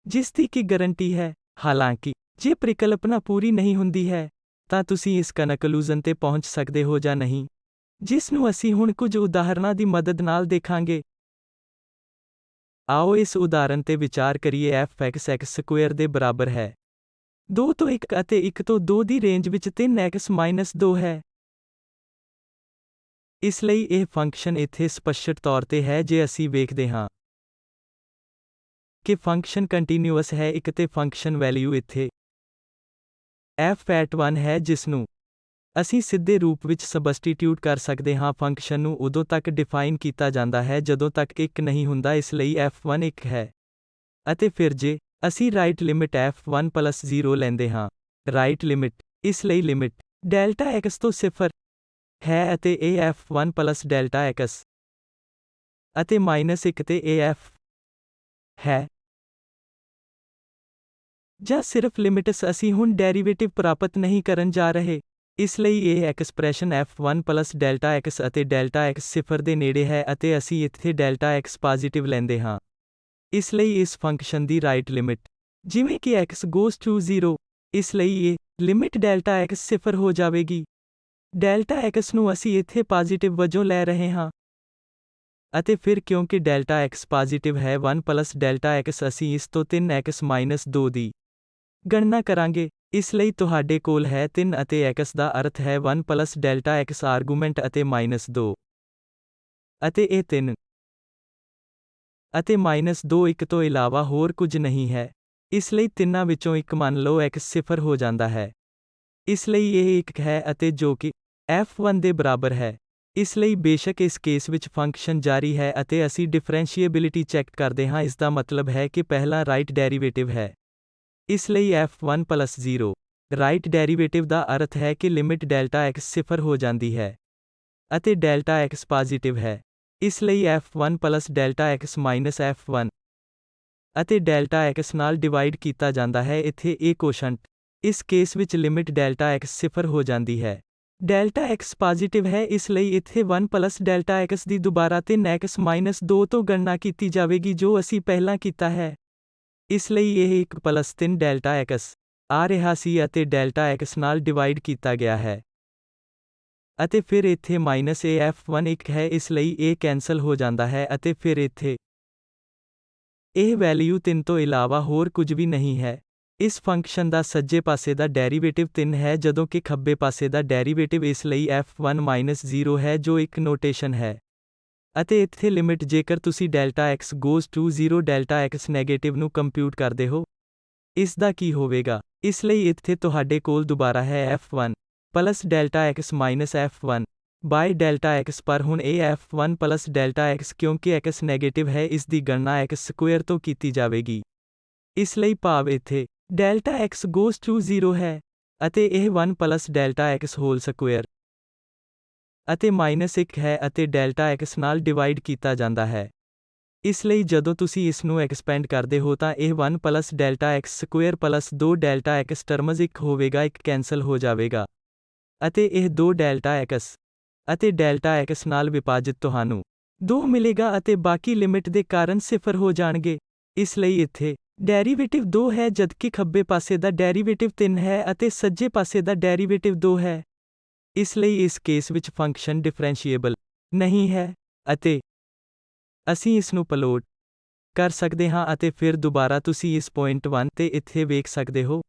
S1: ਜਿਸ ਦੀ ਕੀ ਗਾਰੰਟੀ ਹੈ। ਹਾਲਾਂਕਿ, ਜੇ ਪਰਿਕਲਪਨਾ ਪੂਰੀ ਨਹੀਂ ਹੁੰਦੀ ਹੈ, ਤਾਂ ਤੁਸੀਂ ਇਸ ਕਨਕਲੂਜ਼ਨ ਤੇ ਪਹੁੰਚ ਸਕਦੇ ਹੋ ਜਾਂ ਨਹੀਂ, ਜਿਸ ਨੂੰ ਅਸੀਂ ਹੁਣ ਕੁਝ ਉਦਾਹਰਣਾਂ ਦੀ ਮਦਦ ਨਾਲ ਦੇਖਾਂਗੇ। ਆਓ ਇਸ ਉਦਾਹਰਣ ਤੇ ਵਿਚਾਰ ਕਰੀਏ। f(x) ਦੇ ਬਰਾਬਰ ਹੈ 2 ਤੋਂ 1 ਅਤੇ 1 ਤੋਂ 2 ਦੀ ਰੇਂਜ ਵਿੱਚ 3x-2 ਹੈ। ਇਸ ਲਈ ਇਹ ਫੰਕਸ਼ਨ ਇੱਥੇ ਸਪਸ਼ਟ ਤੌਰ ਤੇ ਹੈ ਜੇ ਅਸੀਂ ਵੇਖਦੇ ਹਾਂ ਕਿ ਫੰਕਸ਼ਨ ਕੰਟੀਨਿਊਅਸ ਹੈ। ਇੱਕ ਤੇ ਫੰਕਸ਼ਨ ਵੈਲਿਊ ਇੱਥੇ f(1) ਹੈ ਜਿਸ ਨੂੰ ਅਸੀਂ ਸਿੱਧੇ ਰੂਪ ਵਿੱਚ ਸਬਸਟੀਟਿਊਟ ਕਰ ਸਕਦੇ ਹਾਂ। ਫੰਕਸ਼ਨ ਨੂੰ ਉਦੋਂ ਤੱਕ ਡਿਫਾਈਨ ਕੀਤਾ ਜਾਂਦਾ ਹੈ ਜਦੋਂ ਤੱਕ 1 ਨਹੀਂ ਹੁੰਦਾ, ਇਸ ਲਈ f1 1 ਹੈ। ਅਤੇ ਫਿਰ ਜੇ ਅਸੀਂ ਰਾਈਟ ਲਿਮਿਟ f1 + 0 ਲੈਂਦੇ ਹਾਂ, ਰਾਈਟ ਲਿਮਿਟ, ਇਸ ਲਈ ਲਿਮਿਟ Δx ਤੋਂ ਸਿਫਰ ਹੈ ਅਤੇ ਇਹ f1 + Δx ਅਤੇ -1 ਤੇ ਇਹ f ਹੈ। ਜਾਂ ਸਿਰਫ ਲਿਮਿਟਸ, ਅਸੀਂ ਹੁਣ ਡੈਰੀਵੇਟਿਵ ਪ੍ਰਾਪਤ ਨਹੀਂ ਕਰਨ ਜਾ ਰਹੇ। ਇਸ ਲਈ ਇਹ ਐਕਸਪ੍ਰੈਸ਼ਨ f1 + Δx ਅਤੇ Δx ਸਿਫਰ ਦੇ ਨੇੜੇ ਹੈ ਅਤੇ ਅਸੀਂ ਇੱਥੇ Δx ਪੋਜ਼ਿਟਿਵ ਲੈਂਦੇ ਹਾਂ। ਇਸ ਲਈ ਇਸ ਫੰਕਸ਼ਨ ਦੀ ਰਾਈਟ ਲਿਮਿਟ, ਜਿਵੇਂ ਕਿ x goes to 0, ਇਸ ਲਈ ਇਹ ਲਿਮਿਟ Δx ਸਿਫਰ ਹੋ ਜਾਵੇਗੀ। Δx ਨੂੰ ਅਸੀਂ ਇੱਥੇ ਪੋਜ਼ਿਟਿਵ ਵਜੋਂ ਲੈ ਰਹੇ ਹਾਂ। ਅਤੇ ਫਿਰ ਕਿਉਂਕਿ Δx ਪੋਜ਼ਿਟਿਵ ਹੈ 1 + Δx, ਅਸੀਂ ਇਸ ਤੋਂ 3x-2 ਦੀ ਗਣਨਾ ਕਰਾਂਗੇ। ਇਸ ਲਈ ਤੁਹਾਡੇ ਕੋਲ ਹੈ 3 ਅਤੇ x ਦਾ ਅਰਥ ਹੈ 1 + Δx ਆਰਗੂਮੈਂਟ ਅਤੇ -2। ਅਤੇ ਇਹ 3 ਅਤੇ -2 1 ਤੋਂ ਇਲਾਵਾ ਹੋਰ ਕੁਝ ਨਹੀਂ ਹੈ। ਇਸ ਲਈ ਤਿੰਨਾਂ ਵਿੱਚੋਂ ਇੱਕ ਮੰਨ ਲਓ x ਸਿਫਰ ਹੋ ਜਾਂਦਾ ਹੈ। ਇਸ ਲਈ ਇਹ 1 ਹੈ ਅਤੇ ਜੋ ਕਿ f1 ਦੇ ਬਰਾਬਰ ਹੈ। ਇਸ ਲਈ ਬੇਸ਼ੱਕ ਇਸ ਕੇਸ ਵਿੱਚ ਫੰਕਸ਼ਨ ਜਾਰੀ ਹੈ ਅਤੇ ਅਸੀਂ ਡਿਫਰੈਂਸ਼ੀਏਬਿਲਿਟੀ ਚੈੱਕ ਕਰਦੇ ਹਾਂ, ਇਸ ਦਾ ਮਤਲਬ ਹੈ ਕਿ ਪਹਿਲਾ ਰਾਈਟ ਡੈਰੀਵੇਟਿਵ ਹੈ। ਇਸ ਲਈ f1 + 0 ਰਾਈਟ ਡੈਰੀਵੇਟਿਵ ਦਾ ਅਰਥ ਹੈ ਕਿ ਲਿਮਿਟ Δx ਸਿਫਰ ਹੋ ਜਾਂਦੀ ਹੈ ਅਤੇ Δx ਪੋਜ਼ਿਟਿਵ ਹੈ। ਇਸ ਲਈ f1 + Δx - f1 ਅਤੇ Δx ਨਾਲ ਡਿਵਾਈਡ ਕੀਤਾ ਜਾਂਦਾ ਹੈ। ਇੱਥੇ ਇਹ ਕੋਸ਼ੰਟ, ਇਸ ਕੇਸ ਵਿੱਚ ਲਿਮਿਟ Δx ਸਿਫਰ ਹੋ ਜਾਂਦੀ ਹੈ। Δx ਪੋਜ਼ਿਟਿਵ ਹੈ, ਇਸ ਲਈ ਇੱਥੇ 1 + Δx ਦੀ ਦੁਬਾਰਾ 3x-2 ਤੋਂ ਗਣਨਾ ਕੀਤੀ ਜਾਵੇਗੀ ਜੋ ਅਸੀਂ ਪਹਿਲਾਂ ਕੀਤਾ ਹੈ। ਇਸ ਲਈ ਇਹ 1 + 3 Δx ਆ ਰਿਹਾ ਸੀ ਅਤੇ Δx ਨਾਲ ਡਿਵਾਈਡ ਕੀਤਾ ਗਿਆ ਹੈ। ਅਤੇ ਫਿਰ ਇੱਥੇ ਇਹ f1 1 ਹੈ, ਇਸ ਲਈ ਇਹ ਕੈਂਸਲ ਹੋ ਜਾਂਦਾ ਹੈ ਅਤੇ ਫਿਰ ਇੱਥੇ ਇਹ ਵੈਲਿਊ 3 ਤੋਂ ਇਲਾਵਾ ਹੋਰ ਕੁਝ ਵੀ ਨਹੀਂ ਹੈ। ਇਸ ਫੰਕਸ਼ਨ ਦਾ ਸੱਜੇ ਪਾਸੇ ਦਾ ਡੈਰੀਵੇਟਿਵ 3 ਹੈ ਜਦੋਂ ਕਿ ਖੱਬੇ ਪਾਸੇ ਦਾ ਡੈਰੀਵੇਟਿਵ, ਇਸ ਲਈ f1 - 0 ਹੈ ਜੋ ਇੱਕ ਨੋਟੇਸ਼ਨ ਹੈ। ਅਤੇ ਇੱਥੇ ਲਿਮਿਟ, ਜੇਕਰ ਤੁਸੀਂ Δx goes to 0 Δx negative ਨੂੰ ਕੰਪਿਊਟ ਕਰਦੇ ਹੋ, ਇਸ ਦਾ ਕੀ ਹੋਵੇਗਾ? ਇਸ ਲਈ ਇੱਥੇ ਤੁਹਾਡੇ ਕੋਲ ਦੁਬਾਰਾ ਹੈ f1 + Δx - f1 by Δx, ਪਰ ਹੁਣ ਇਹ f1 + Δx ਕਿਉਂਕਿ x ਨੈਗੇਟਿਵ ਹੈ, ਇਸ ਦੀ ਗਣਨਾ x² ਤੋਂ ਕੀਤੀ ਜਾਵੇਗੀ। ਇਸ ਲਈ ਭਾਵ ਇੱਥੇ Δx goes to 0 ਹੈ ਅਤੇ ਇਹ 1 + Δx ਹੋਲ ਸਕੁਏਅਰ ਅਤੇ -1 ਹੈ ਅਤੇ Δx ਨਾਲ ਡਿਵਾਈਡ ਕੀਤਾ ਜਾਂਦਾ ਹੈ। ਇਸ ਲਈ ਜਦੋਂ ਤੁਸੀਂ ਇਸ ਨੂੰ ਐਕਸਪੈਂਡ ਕਰਦੇ ਹੋ ਤਾਂ ਇਹ 1 + Δx² + 2 Δx ਟਰਮਜ਼ 1 ਹੋਵੇਗਾ, 1 ਕੈਂਸਲ ਹੋ ਜਾਵੇਗਾ ਅਤੇ ਇਹ 2 Δx ਅਤੇ Δx ਨਾਲ ਵਿਭਾਜਿਤ ਤੁਹਾਨੂੰ 2 ਮਿਲੇਗਾ ਅਤੇ ਬਾਕੀ ਲਿਮਿਟ ਦੇ ਕਾਰਨ ਸਿਫਰ ਹੋ ਜਾਣਗੇ। ਇਸ ਲਈ ਇੱਥੇ ਡੈਰੀਵੇਟਿਵ 2 ਹੈ ਜਦਕਿ ਖੱਬੇ ਪਾਸੇ ਦਾ ਡੈਰੀਵੇਟਿਵ 3 ਹੈ ਅਤੇ ਸੱਜੇ ਪਾਸੇ ਦਾ ਡੈਰੀਵੇਟਿਵ 2 ਹੈ। ਇਸ ਲਈ ਇਸ ਕੇਸ ਵਿੱਚ ਫੰਕਸ਼ਨ ਡਿਫਰੈਂਸ਼ੀਏਬਲ ਨਹੀਂ ਹੈ ਅਤੇ ਅਸੀਂ ਇਸ ਨੂੰ ਪਲੋਟ ਕਰ ਸਕਦੇ ਹਾਂ ਅਤੇ ਫਿਰ ਦੁਬਾਰਾ ਤੁਸੀਂ ਇਸ ਪੁਆਇੰਟ 1 ਤੇ ਇੱਥੇ ਵੇਖ ਸਕਦੇ ਹੋ।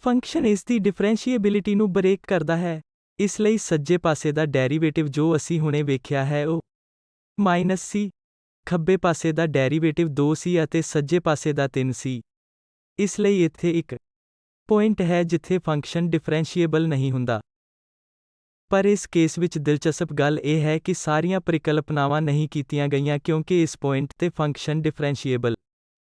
S1: ਫੰਕਸ਼ਨ ਇਸ ਦੀ ਡਿਫਰੈਂਸ਼ੀਏਬਿਲਿਟੀ ਨੂੰ ਬ੍ਰੇਕ ਕਰਦਾ ਹੈ। ਇਸ ਲਈ ਸੱਜੇ ਪਾਸੇ ਦਾ ਡੈਰੀਵੇਟਿਵ ਜੋ ਅਸੀਂ ਹੁਣੇ ਵੇਖਿਆ ਹੈ ਉਹ -c, ਖੱਬੇ ਪਾਸੇ ਦਾ ਡੈਰੀਵੇਟਿਵ 2c ਅਤੇ ਸੱਜੇ ਪਾਸੇ ਦਾ 3c। ਇਸ ਲਈ ਇੱਥੇ ਇੱਕ ਪੁਆਇੰਟ ਹੈ ਜਿੱਥੇ ਫੰਕਸ਼ਨ ਡਿਫਰੈਂਸ਼ੀਏਬਲ ਨਹੀਂ ਹੁੰਦਾ। ਪਰ ਇਸ ਕੇਸ ਵਿੱਚ ਦਿਲਚਸਪ ਗੱਲ ਇਹ ਹੈ ਕਿ ਸਾਰੀਆਂ ਪਰਿਕਲਪਨਾਵਾਂ ਨਹੀਂ ਕੀਤੀਆਂ ਗਈਆਂ ਕਿਉਂਕਿ ਇਸ ਪੁਆਇੰਟ ਤੇ ਫੰਕਸ਼ਨ ਡਿਫਰੈਂਸ਼ੀਏਬਲ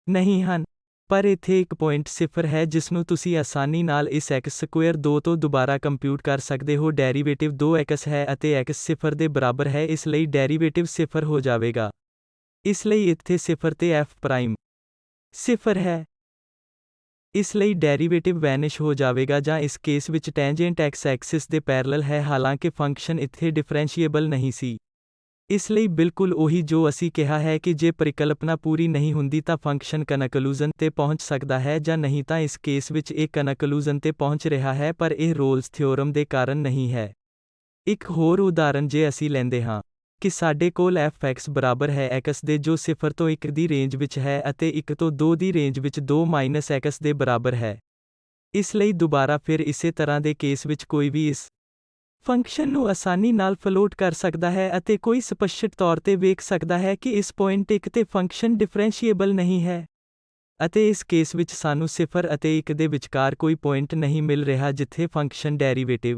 S1: ਨਹੀਂ ਹਨ। ਪਰ ਇੱਥੇ ਇੱਕ ਪੁਆਇੰਟ 0 ਹੈ ਜਿਸਨੂੰ ਤੁਸੀਂ ਆਸਾਨੀ ਨਾਲ ਇਸ x² 2 ਤੋਂ ਦੁਬਾਰਾ ਕੰਪਿਊਟ ਕਰ ਸਕਦੇ ਹੋ। ਡੈਰੀਵੇਟਿਵ 2x ਹੈ ਅਤੇ x 0 ਦੇ ਬਰਾਬਰ ਹੈ, ਇਸ ਲਈ ਡੈਰੀਵੇਟਿਵ 0 ਹੋ ਜਾਵੇਗਾ। ਇਸ ਲਈ ਇੱਥੇ 0 ਤੇ f' 0 ਹੈ। ਇਸ ਲਈ ਡੈਰੀਵੇਟਿਵ ਵੈਨਿਸ਼ ਹੋ ਜਾਵੇਗਾ ਜਾਂ ਇਸ ਕੇਸ ਵਿੱਚ ਟੈਂਜੈਂਟ x ਐਕਸਿਸ ਦੇ ਪੈਰਲਲ ਹੈ ਹਾਲਾਂਕਿ ਫੰਕਸ਼ਨ ਇੱਥੇ ਡਿਫਰੈਂਸ਼ੀਏਬਲ ਨਹੀਂ ਸੀ। ਇਸ ਲਈ ਬਿਲਕੁਲ ਉਹੀ ਜੋ ਅਸੀਂ ਕਿਹਾ ਹੈ ਕਿ ਜੇ ਪਰਿਕਲਪਨਾ ਪੂਰੀ ਨਹੀਂ ਹੁੰਦੀ ਤਾਂ ਫੰਕਸ਼ਨ ਕਨਕਲੂਜ਼ਨ ਤੇ ਪਹੁੰਚ ਸਕਦਾ ਹੈ ਜਾਂ ਨਹੀਂ ਤਾਂ ਇਸ ਕੇਸ ਵਿੱਚ ਇਹ ਕਨਕਲੂਜ਼ਨ ਤੇ ਪਹੁੰਚ ਰਿਹਾ ਹੈ ਪਰ ਇਹ ਰੋਲਸ ਥਿਓਰਮ ਦੇ ਕਾਰਨ ਨਹੀਂ ਹੈ। ਇੱਕ ਹੋਰ ਉਦਾਹਰਨ ਜੇ ਅਸੀਂ ਲੈਂਦੇ ਹਾਂ ਕਿ ਸਾਡੇ ਕੋਲ f(x) ਬਰਾਬਰ ਹੈ x ਦੇ ਜੋ 0 ਤੋਂ 1 ਦੀ ਰੇਂਜ ਵਿੱਚ ਹੈ ਅਤੇ 1 ਤੋਂ 2 ਦੀ ਰੇਂਜ ਵਿੱਚ 2-x ਦੇ ਬਰਾਬਰ ਹੈ। ਇਸ ਲਈ ਦੁਬਾਰਾ ਫਿਰ ਇਸੇ ਤਰ੍ਹਾਂ ਦੇ ਕੇਸ ਵਿੱਚ ਕੋਈ ਵੀ ਇਸ ਫੰਕਸ਼ਨ ਨੂੰ ਆਸਾਨੀ ਨਾਲ ਫਲੋਟ ਕਰ ਸਕਦਾ ਹੈ ਅਤੇ ਕੋਈ ਸਪਸ਼ਟ ਤੌਰ ਤੇ ਵੇਖ ਸਕਦਾ ਹੈ ਕਿ ਇਸ ਪੁਆਇੰਟ 1 ਤੇ ਫੰਕਸ਼ਨ ਡਿਫਰੈਂਸ਼ੀਏਬਲ ਨਹੀਂ ਹੈ। ਅਤੇ ਇਸ ਕੇਸ ਵਿੱਚ ਸਾਨੂੰ 0 ਅਤੇ 1 ਦੇ ਵਿਚਕਾਰ ਕੋਈ ਪੁਆਇੰਟ ਨਹੀਂ ਮਿਲ ਰਿਹਾ ਜਿੱਥੇ ਫੰਕਸ਼ਨ ਡੈਰੀਵੇਟਿਵ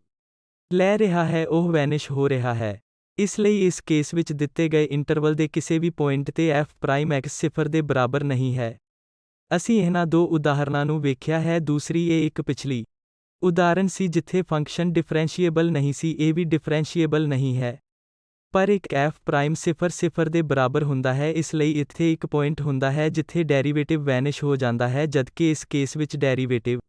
S1: ਲੈ ਰਿਹਾ ਹੈ ਉਹ ਵੈਨਿਸ਼ ਹੋ ਰਿਹਾ ਹੈ। ਇਸ ਲਈ ਇਸ ਕੇਸ ਵਿੱਚ ਦਿੱਤੇ ਗਏ ਇੰਟਰਵਲ ਦੇ ਕਿਸੇ ਵੀ ਪੁਆਇੰਟ ਤੇ f'(x) 0 ਦੇ ਬਰਾਬਰ ਨਹੀਂ ਹੈ। ਅਸੀਂ ਇਹਨਾਂ ਦੋ ਉਦਾਹਰਨਾਂ ਨੂੰ ਵੇਖਿਆ ਹੈ। ਦੂਸਰੀ ਇਹ ਇੱਕ ਪਿਛਲੀ ਉਦਾਹਰਨ ਸੀ ਜਿੱਥੇ ਫੰਕਸ਼ਨ ਡਿਫਰੈਂਸ਼ੀਏਬਲ ਨਹੀਂ ਸੀ, ਇਹ ਵੀ ਡਿਫਰੈਂਸ਼ੀਏਬਲ ਨਹੀਂ ਹੈ। ਪਰ ਇੱਕ f' 0 ਦੇ ਬਰਾਬਰ ਹੁੰਦਾ ਹੈ ਇਸ ਲਈ ਇੱਥੇ ਇੱਕ ਪੁਆਇੰਟ ਹੁੰਦਾ ਹੈ ਜਿੱਥੇ ਡੈਰੀਵੇਟਿਵ ਵੈਨਿਸ਼ ਹੋ ਜਾਂਦਾ ਹੈ ਜਦਕਿ ਇਸ ਕੇਸ ਵਿੱਚ ਡੈਰੀਵੇਟਿਵ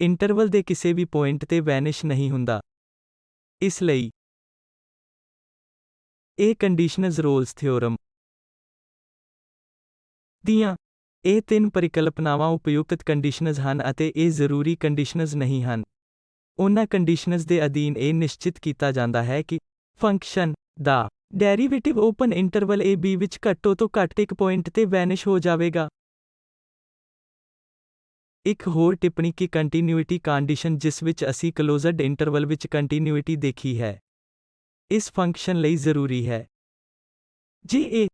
S1: ਇੰਟਰਵਲ ਦੇ ਕਿਸੇ ਵੀ ਪੁਆਇੰਟ ਤੇ ਵੈਨਿਸ਼ ਨਹੀਂ ਹੁੰਦਾ। ਇਸ ਲਈ ਇਹ ਕੰਡੀਸ਼ਨਜ਼ ਰੋਲਸ ਥਿਓਰਮ ਦੀਆਂ ਇਹ ਤਿੰਨ ਪਰਿਕਲਪਨਾਵਾਂ ਉਪਯੁਕਤ ਕੰਡੀਸ਼ਨਜ਼ ਹਨ ਅਤੇ ਇਹ ਜ਼ਰੂਰੀ ਕੰਡੀਸ਼ਨਜ਼ ਨਹੀਂ ਹਨ। ਉਹਨਾਂ ਕੰਡੀਸ਼ਨਜ਼ ਦੇ ਅਧੀਨ ਇਹ ਨਿਸ਼ਚਿਤ ਕੀਤਾ ਜਾਂਦਾ ਹੈ ਕਿ function the derivative open interval a b ਵਿੱਚ ਘੱਟੋ ਤੋਂ ਘੱਟ ਇੱਕ ਪੁਆਇੰਟ ਤੇ ਵੈਨਿਸ਼ ਹੋ ਜਾਵੇਗਾ। ਇੱਕ ਹੋਰ ਟਿੱਪਣੀ ਕਿ ਕੰਟੀਨਿਊਇਟੀ ਕੰਡੀਸ਼ਨ ਜਿਸ ਵਿੱਚ ਅਸੀਂ ਕਲੋਜ਼ਡ ਇੰਟਰਵਲ ਵਿੱਚ ਕੰਟੀਨਿਊਇਟੀ ਦੇਖੀ ਹੈ, ਇਸ ਫੰਕਸ਼ਨ ਲਈ ਜ਼ਰੂਰੀ ਹੈ। ਜੇ ਇਹ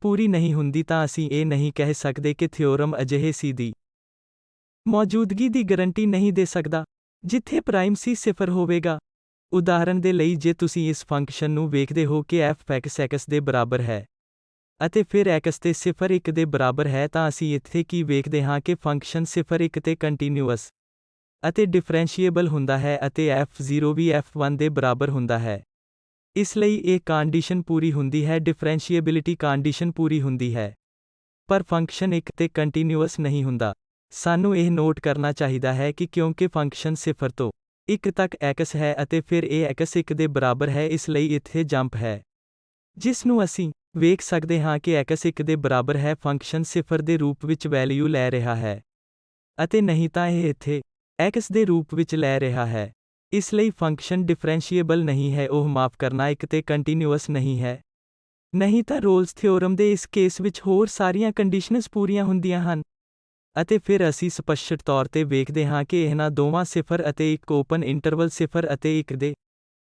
S1: ਪੂਰੀ ਨਹੀਂ ਹੁੰਦੀ ਤਾਂ ਅਸੀਂ ਇਹ ਨਹੀਂ ਕਹਿ ਸਕਦੇ ਕਿ ਥਿਓਰਮ ਅਜਿਹੇ c ਦੀ ਮੌਜੂਦਗੀ ਦੀ ਗਾਰੰਟੀ ਨਹੀਂ ਦੇ ਸਕਦਾ, ਜਿੱਥੇ ਪ੍ਰਾਈਮ c 0 ਹੋਵੇਗਾ। ਉਦਾਹਰਨ ਦੇ ਲਈ ਜੇ ਤੁਸੀਂ ਇਸ ਫੰਕਸ਼ਨ ਨੂੰ ਵੇਖਦੇ ਹੋ ਕਿ f(x) x ਦੇ ਬਰਾਬਰ ਹੈ ਅਤੇ ਫਿਰ x ਤੇ 0 1 ਦੇ ਬਰਾਬਰ ਹੈ ਤਾਂ ਅਸੀਂ ਇੱਥੇ ਕੀ ਵੇਖਦੇ ਹਾਂ ਕਿ ਫੰਕਸ਼ਨ 0 1 ਤੇ ਕੰਟੀਨਿਊਅਸ ਅਤੇ ਡਿਫਰੈਂਸ਼ੀਏਬਲ ਹੁੰਦਾ ਹੈ ਅਤੇ f0 ਵੀ f1 ਦੇ ਬਰਾਬਰ ਹੁੰਦਾ ਹੈ। ਇਸ ਲਈ ਇਹ ਕੰਡੀਸ਼ਨ ਪੂਰੀ ਹੁੰਦੀ ਹੈ, ਡਿਫਰੈਂਸ਼ੀਏਬਿਲਿਟੀ ਕੰਡੀਸ਼ਨ ਪੂਰੀ ਹੁੰਦੀ ਹੈ, ਪਰ ਫੰਕਸ਼ਨ 1 ਤੇ ਕੰਟੀਨਿਊਅਸ ਨਹੀਂ ਹੁੰਦਾ। ਸਾਨੂੰ ਇਹ ਨੋਟ ਕਰਨਾ ਚਾਹੀਦਾ ਹੈ ਕਿ ਕਿਉਂਕਿ ਫੰਕਸ਼ਨ 0 ਤੋਂ 1 ਤੱਕ x ਹੈ ਅਤੇ ਫਿਰ ਇਹ x 1 ਦੇ ਬਰਾਬਰ ਹੈ ਇਸ ਲਈ ਇੱਥੇ ਜੰਪ ਹੈ, ਜਿਸ ਨੂੰ ਅਸੀਂ ਵੇਖ ਸਕਦੇ ਹਾਂ ਕਿ x 1 ਦੇ ਬਰਾਬਰ ਹੈ ਫੰਕਸ਼ਨ 0 ਦੇ ਰੂਪ ਵਿੱਚ ਵੈਲਿਊ ਲੈ ਰਿਹਾ ਹੈ ਅਤੇ ਨਹੀਂ ਤਾਂ ਇਹ ਇੱਥੇ x ਦੇ ਰੂਪ ਵਿੱਚ ਲੈ ਰਿਹਾ ਹੈ। ਇਸ ਲਈ ਫੰਕਸ਼ਨ ਡਿਫਰੈਂਸ਼ੀਏਬਲ ਨਹੀਂ ਹੈ, ਉਹ ਮਾਫ਼ ਕਰਨਾ 1 ਤੇ ਕੰਟੀਨਿਊਅਸ ਨਹੀਂ ਹੈ। ਨਹੀਂ ਤਾਂ ਰੋਲਸ ਥਿਓਰਮ ਦੇ ਇਸ ਕੇਸ ਵਿੱਚ ਹੋਰ ਸਾਰੀਆਂ ਕੰਡੀਸ਼ਨਜ਼ ਪੂਰੀਆਂ ਹੁੰਦੀਆਂ ਹਨ। ਅਤੇ ਫਿਰ ਅਸੀਂ ਸਪਸ਼ਟ ਤੌਰ ਤੇ ਵੇਖਦੇ ਹਾਂ ਕਿ ਇਹਨਾਂ ਦੋਵਾਂ 0 ਅਤੇ 1 ਓਪਨ ਇੰਟਰਵਲ 0 ਅਤੇ 1 ਦੇ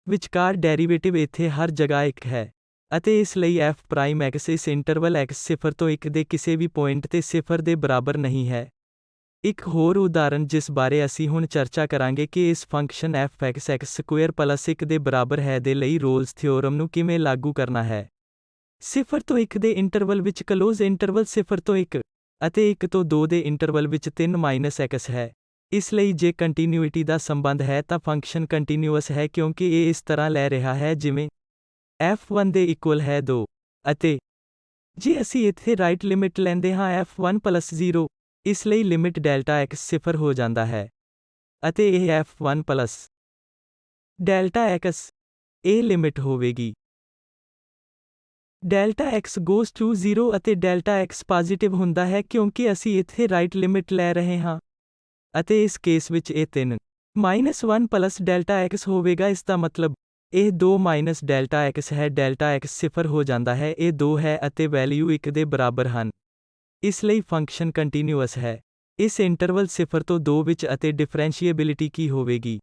S1: ਵਿਚਕਾਰ ਡੈਰੀਵੇਟਿਵ ਇੱਥੇ ਹਰ ਜਗ੍ਹਾ 1 ਹੈ ਅਤੇ ਇਸ ਲਈ f'(x) ਇਸ ਇੰਟਰਵਲ x 0 ਤੋਂ 1 ਦੇ ਕਿਸੇ ਵੀ ਪੁਆਇੰਟ ਤੇ 0 ਦੇ ਬਰਾਬਰ ਨਹੀਂ ਹੈ। ਇੱਕ ਹੋਰ ਉਦਾਹਰਨ ਜਿਸ ਬਾਰੇ ਅਸੀਂ ਹੁਣ ਚਰਚਾ ਕਰਾਂਗੇ ਕਿ ਇਸ ਫੰਕਸ਼ਨ f(x) x² + 1 ਦੇ ਬਰਾਬਰ ਹੈ ਦੇ ਲਈ ਰੋਲਸ ਥਿਓਰਮ ਨੂੰ ਕਿਵੇਂ ਲਾਗੂ ਕਰਨਾ ਹੈ। 0 ਤੋਂ 1 ਦੇ ਇੰਟਰਵਲ ਵਿੱਚ ਕਲੋਜ਼ ਇੰਟਰਵਲ 0 ਤੋਂ 1 ਅਤੇ 1 ਤੋਂ 2 ਦੇ ਇੰਟਰਵਲ ਵਿੱਚ 3-x ਹੈ। ਇਸ ਲਈ ਜੇ ਕੰਟੀਨਿਊਇਟੀ ਦਾ ਸੰਬੰਧ ਹੈ ਤਾਂ ਫੰਕਸ਼ਨ ਕੰਟੀਨਿਊਅਸ ਹੈ ਕਿਉਂਕਿ ਇਹ ਇਸ ਤਰ੍ਹਾਂ ਲੈ ਰਿਹਾ ਹੈ ਜਿਵੇਂ f1 ਦੇ ਇਕੁਅਲ ਹੈ 2 ਅਤੇ ਜੇ ਅਸੀਂ ਇੱਥੇ ਰਾਈਟ ਲਿਮਿਟ ਲੈਂਦੇ ਹਾਂ f1 + 0 ਇਸ ਲਈ ਲਿਮਿਟ Δx 0 ਹੋ ਜਾਂਦਾ ਹੈ ਅਤੇ ਇਹ f1 + Δx ਇਹ ਲਿਮਿਟ ਹੋਵੇਗੀ Δx goes to 0 ਅਤੇ Δx ਪੋਜ਼ਿਟਿਵ ਹੁੰਦਾ ਹੈ ਕਿਉਂਕਿ ਅਸੀਂ ਇੱਥੇ ਰਾਈਟ ਲਿਮਿਟ ਲੈ ਰਹੇ ਹਾਂ ਅਤੇ ਇਸ ਕੇਸ ਵਿੱਚ ਇਹ 3-1 + Δx ਹੋਵੇਗਾ। ਇਸ ਦਾ ਮਤਲਬ ਇਹ 2 ਮਾਈਨਸ ਡੈਲਟਾ x ਹੈ। ਡੈਲਟਾ x 0 ਹੋ ਜਾਂਦਾ ਹੈ। ਇਹ 2 ਹੈ ਅਤੇ ਵੈਲਿਊ 1 ਦੇ ਬਰਾਬਰ ਹਨ। ਇਸ ਲਈ ਫੰਕਸ਼ਨ ਕੰਟੀਨਿਊਅਸ ਹੈ। ਇਸ ਇੰਟਰਵਲ 0 ਤੋਂ 2 ਵਿੱਚ ਅਤੇ ਡਿਫਰੈਂਸ਼ੀਏਬਿਲਿਟੀ ਕੀ ਹੋਵੇਗੀ?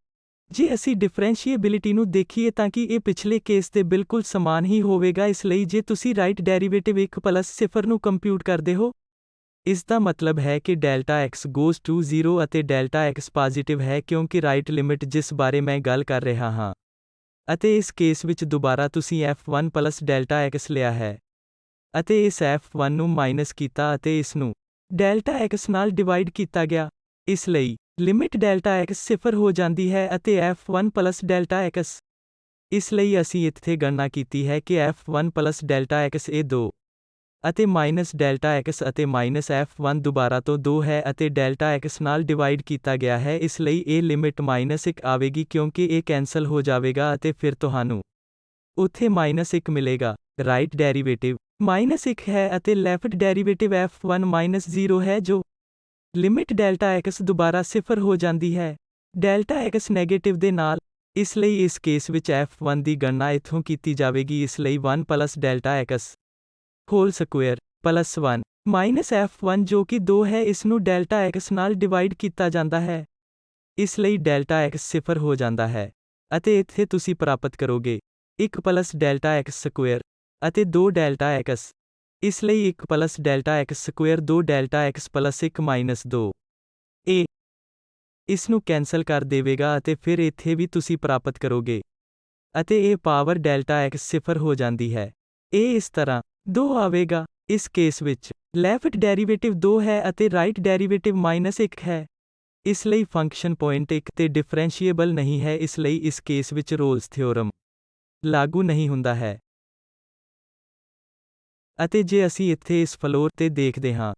S1: ਜੇ ਅਸੀਂ ਡਿਫਰੈਂਸ਼ੀਏਬਿਲਿਟੀ ਨੂੰ ਦੇਖੀਏ ਤਾਂ ਕਿ ਇਹ ਪਿਛਲੇ ਕੇਸ ਦੇ ਬਿਲਕੁਲ ਸਮਾਨ ਹੀ ਹੋਵੇਗਾ। ਇਸ ਲਈ ਜੇ ਤੁਸੀਂ ਰਾਈਟ ਡੈਰੀਵੇਟਿਵ 1 ਪਲਸ 0 ਨੂੰ ਕੰਪਿਊਟ ਕਰਦੇ ਹੋ, ਇਸ ਦਾ ਮਤਲਬ ਹੈ ਕਿ ਡੈਲਟਾ x goes to 0 ਅਤੇ ਡੈਲਟਾ x ਪੋਜ਼ਿਟਿਵ ਹੈ ਕਿਉਂਕਿ ਰਾਈਟ ਲਿਮਿਟ ਜਿਸ ਬਾਰੇ ਮੈਂ ਗੱਲ ਕਰ ਰਿਹਾ ਹਾਂ। ਅਤੇ ਇਸ ਕੇਸ ਵਿੱਚ ਦੁਬਾਰਾ ਤੁਸੀਂ f1 ਪਲਸ ਡੈਲਟਾ x ਲਿਆ ਹੈ ਅਤੇ ਇਸ f1 ਨੂੰ ਮਾਈਨਸ ਕੀਤਾ ਅਤੇ ਇਸ ਨੂੰ ਡੈਲਟਾ x ਨਾਲ ਡਿਵਾਈਡ ਕੀਤਾ ਗਿਆ। ਇਸ ਲਈ ਲਿਮਿਟ ਡੈਲਟਾ x 0 ਹੋ ਜਾਂਦੀ ਹੈ ਅਤੇ f1 ਪਲਸ ਡੈਲਟਾ x। ਇਸ ਲਈ ਅਸੀਂ ਇੱਥੇ ਗਣਨਾ ਕੀਤੀ ਹੈ ਕਿ f1 ਪਲਸ ਡੈਲਟਾ x ਇਹ 2 ਅਤੇ ਮਾਈਨਸ ਡੈਲਟਾ x ਅਤੇ ਮਾਈਨਸ f1 ਦੁਬਾਰਾ ਤੋਂ 2 ਹੈ ਅਤੇ ਡੈਲਟਾ x ਨਾਲ ਡਿਵਾਈਡ ਕੀਤਾ ਗਿਆ ਹੈ। ਇਸ ਲਈ ਇਹ ਲਿਮਿਟ -1 ਆਵੇਗੀ ਕਿਉਂਕਿ ਇਹ ਕੈਂਸਲ ਹੋ ਜਾਵੇਗਾ ਅਤੇ ਫਿਰ ਤੁਹਾਨੂੰ ਉੱਥੇ -1 ਮਿਲੇਗਾ। ਰਾਈਟ ਡੈਰੀਵੇਟਿਵ -1 ਹੈ ਅਤੇ ਲੈਫਟ ਡੈਰੀਵੇਟਿਵ f1 -0 ਹੈ ਜੋ ਲਿਮਿਟ ਡੈਲਟਾ x ਦੁਬਾਰਾ 0 ਹੋ ਜਾਂਦੀ ਹੈ ਡੈਲਟਾ x ਨੈਗੇਟਿਵ ਦੇ ਨਾਲ। ਇਸ ਲਈ ਇਸ ਕੇਸ ਵਿੱਚ f1 ਦੀ ਗਣਨਾ ਇੱਥੋਂ ਕੀਤੀ ਜਾਵੇਗੀ। ਇਸ ਲਈ 1 plus delta x whole square plus 1 minus f1 ਜੋ ਕਿ 2 ਹੈ ਇਸ ਨੂੰ ਡੈਲਟਾ x ਨਾਲ ਡਿਵਾਈਡ ਕੀਤਾ ਜਾਂਦਾ ਹੈ। ਇਸ ਲਈ ਡੈਲਟਾ x 0 ਹੋ ਜਾਂਦਾ ਹੈ ਅਤੇ ਇੱਥੇ ਤੁਸੀਂ ਪ੍ਰਾਪਤ ਕਰੋਗੇ 1 ਪਲਸ ਡੈਲਟਾ x ਸਕੁਏਅਰ ਅਤੇ 2 ਡੈਲਟਾ x। ਇਸ ਲਈ 1 plus delta x square 2 delta x plus 1 minus 2 ਇਹ ਇਸ ਨੂੰ ਕੈਂਸਲ ਕਰ ਦੇਵੇਗਾ ਅਤੇ ਫਿਰ ਇੱਥੇ ਵੀ ਤੁਸੀਂ ਪ੍ਰਾਪਤ ਕਰੋਗੇ ਅਤੇ ਇਹ ਪਾਵਰ ਡੈਲਟਾ x 0 ਹੋ ਜਾਂਦੀ ਹੈ। ਇਹ ਇਸ ਤਰ੍ਹਾਂ 2 ਆਵੇਗਾ। ਇਸ ਕੇਸ ਵਿੱਚ ਲੈਫਟ ਡੈਰੀਵੇਟਿਵ 2 ਹੈ ਅਤੇ ਰਾਈਟ ਡੈਰੀਵੇਟਿਵ -1 ਹੈ। ਇਸ ਲਈ ਫੰਕਸ਼ਨ ਪੁਆਇੰਟ 1 ਤੇ ਡਿਫਰੈਂਸ਼ੀਏਬਲ ਨਹੀਂ ਹੈ। ਇਸ ਲਈ ਇਸ ਕੇਸ ਵਿੱਚ ਰੋਲਸ ਥਿਓਰਮ ਲਾਗੂ ਨਹੀਂ ਹੁੰਦਾ ਹੈ। ਅਤੇ ਜੇ ਅਸੀਂ ਇੱਥੇ ਇਸ ਫਲੋਰ ਤੇ ਦੇਖਦੇ ਹਾਂ,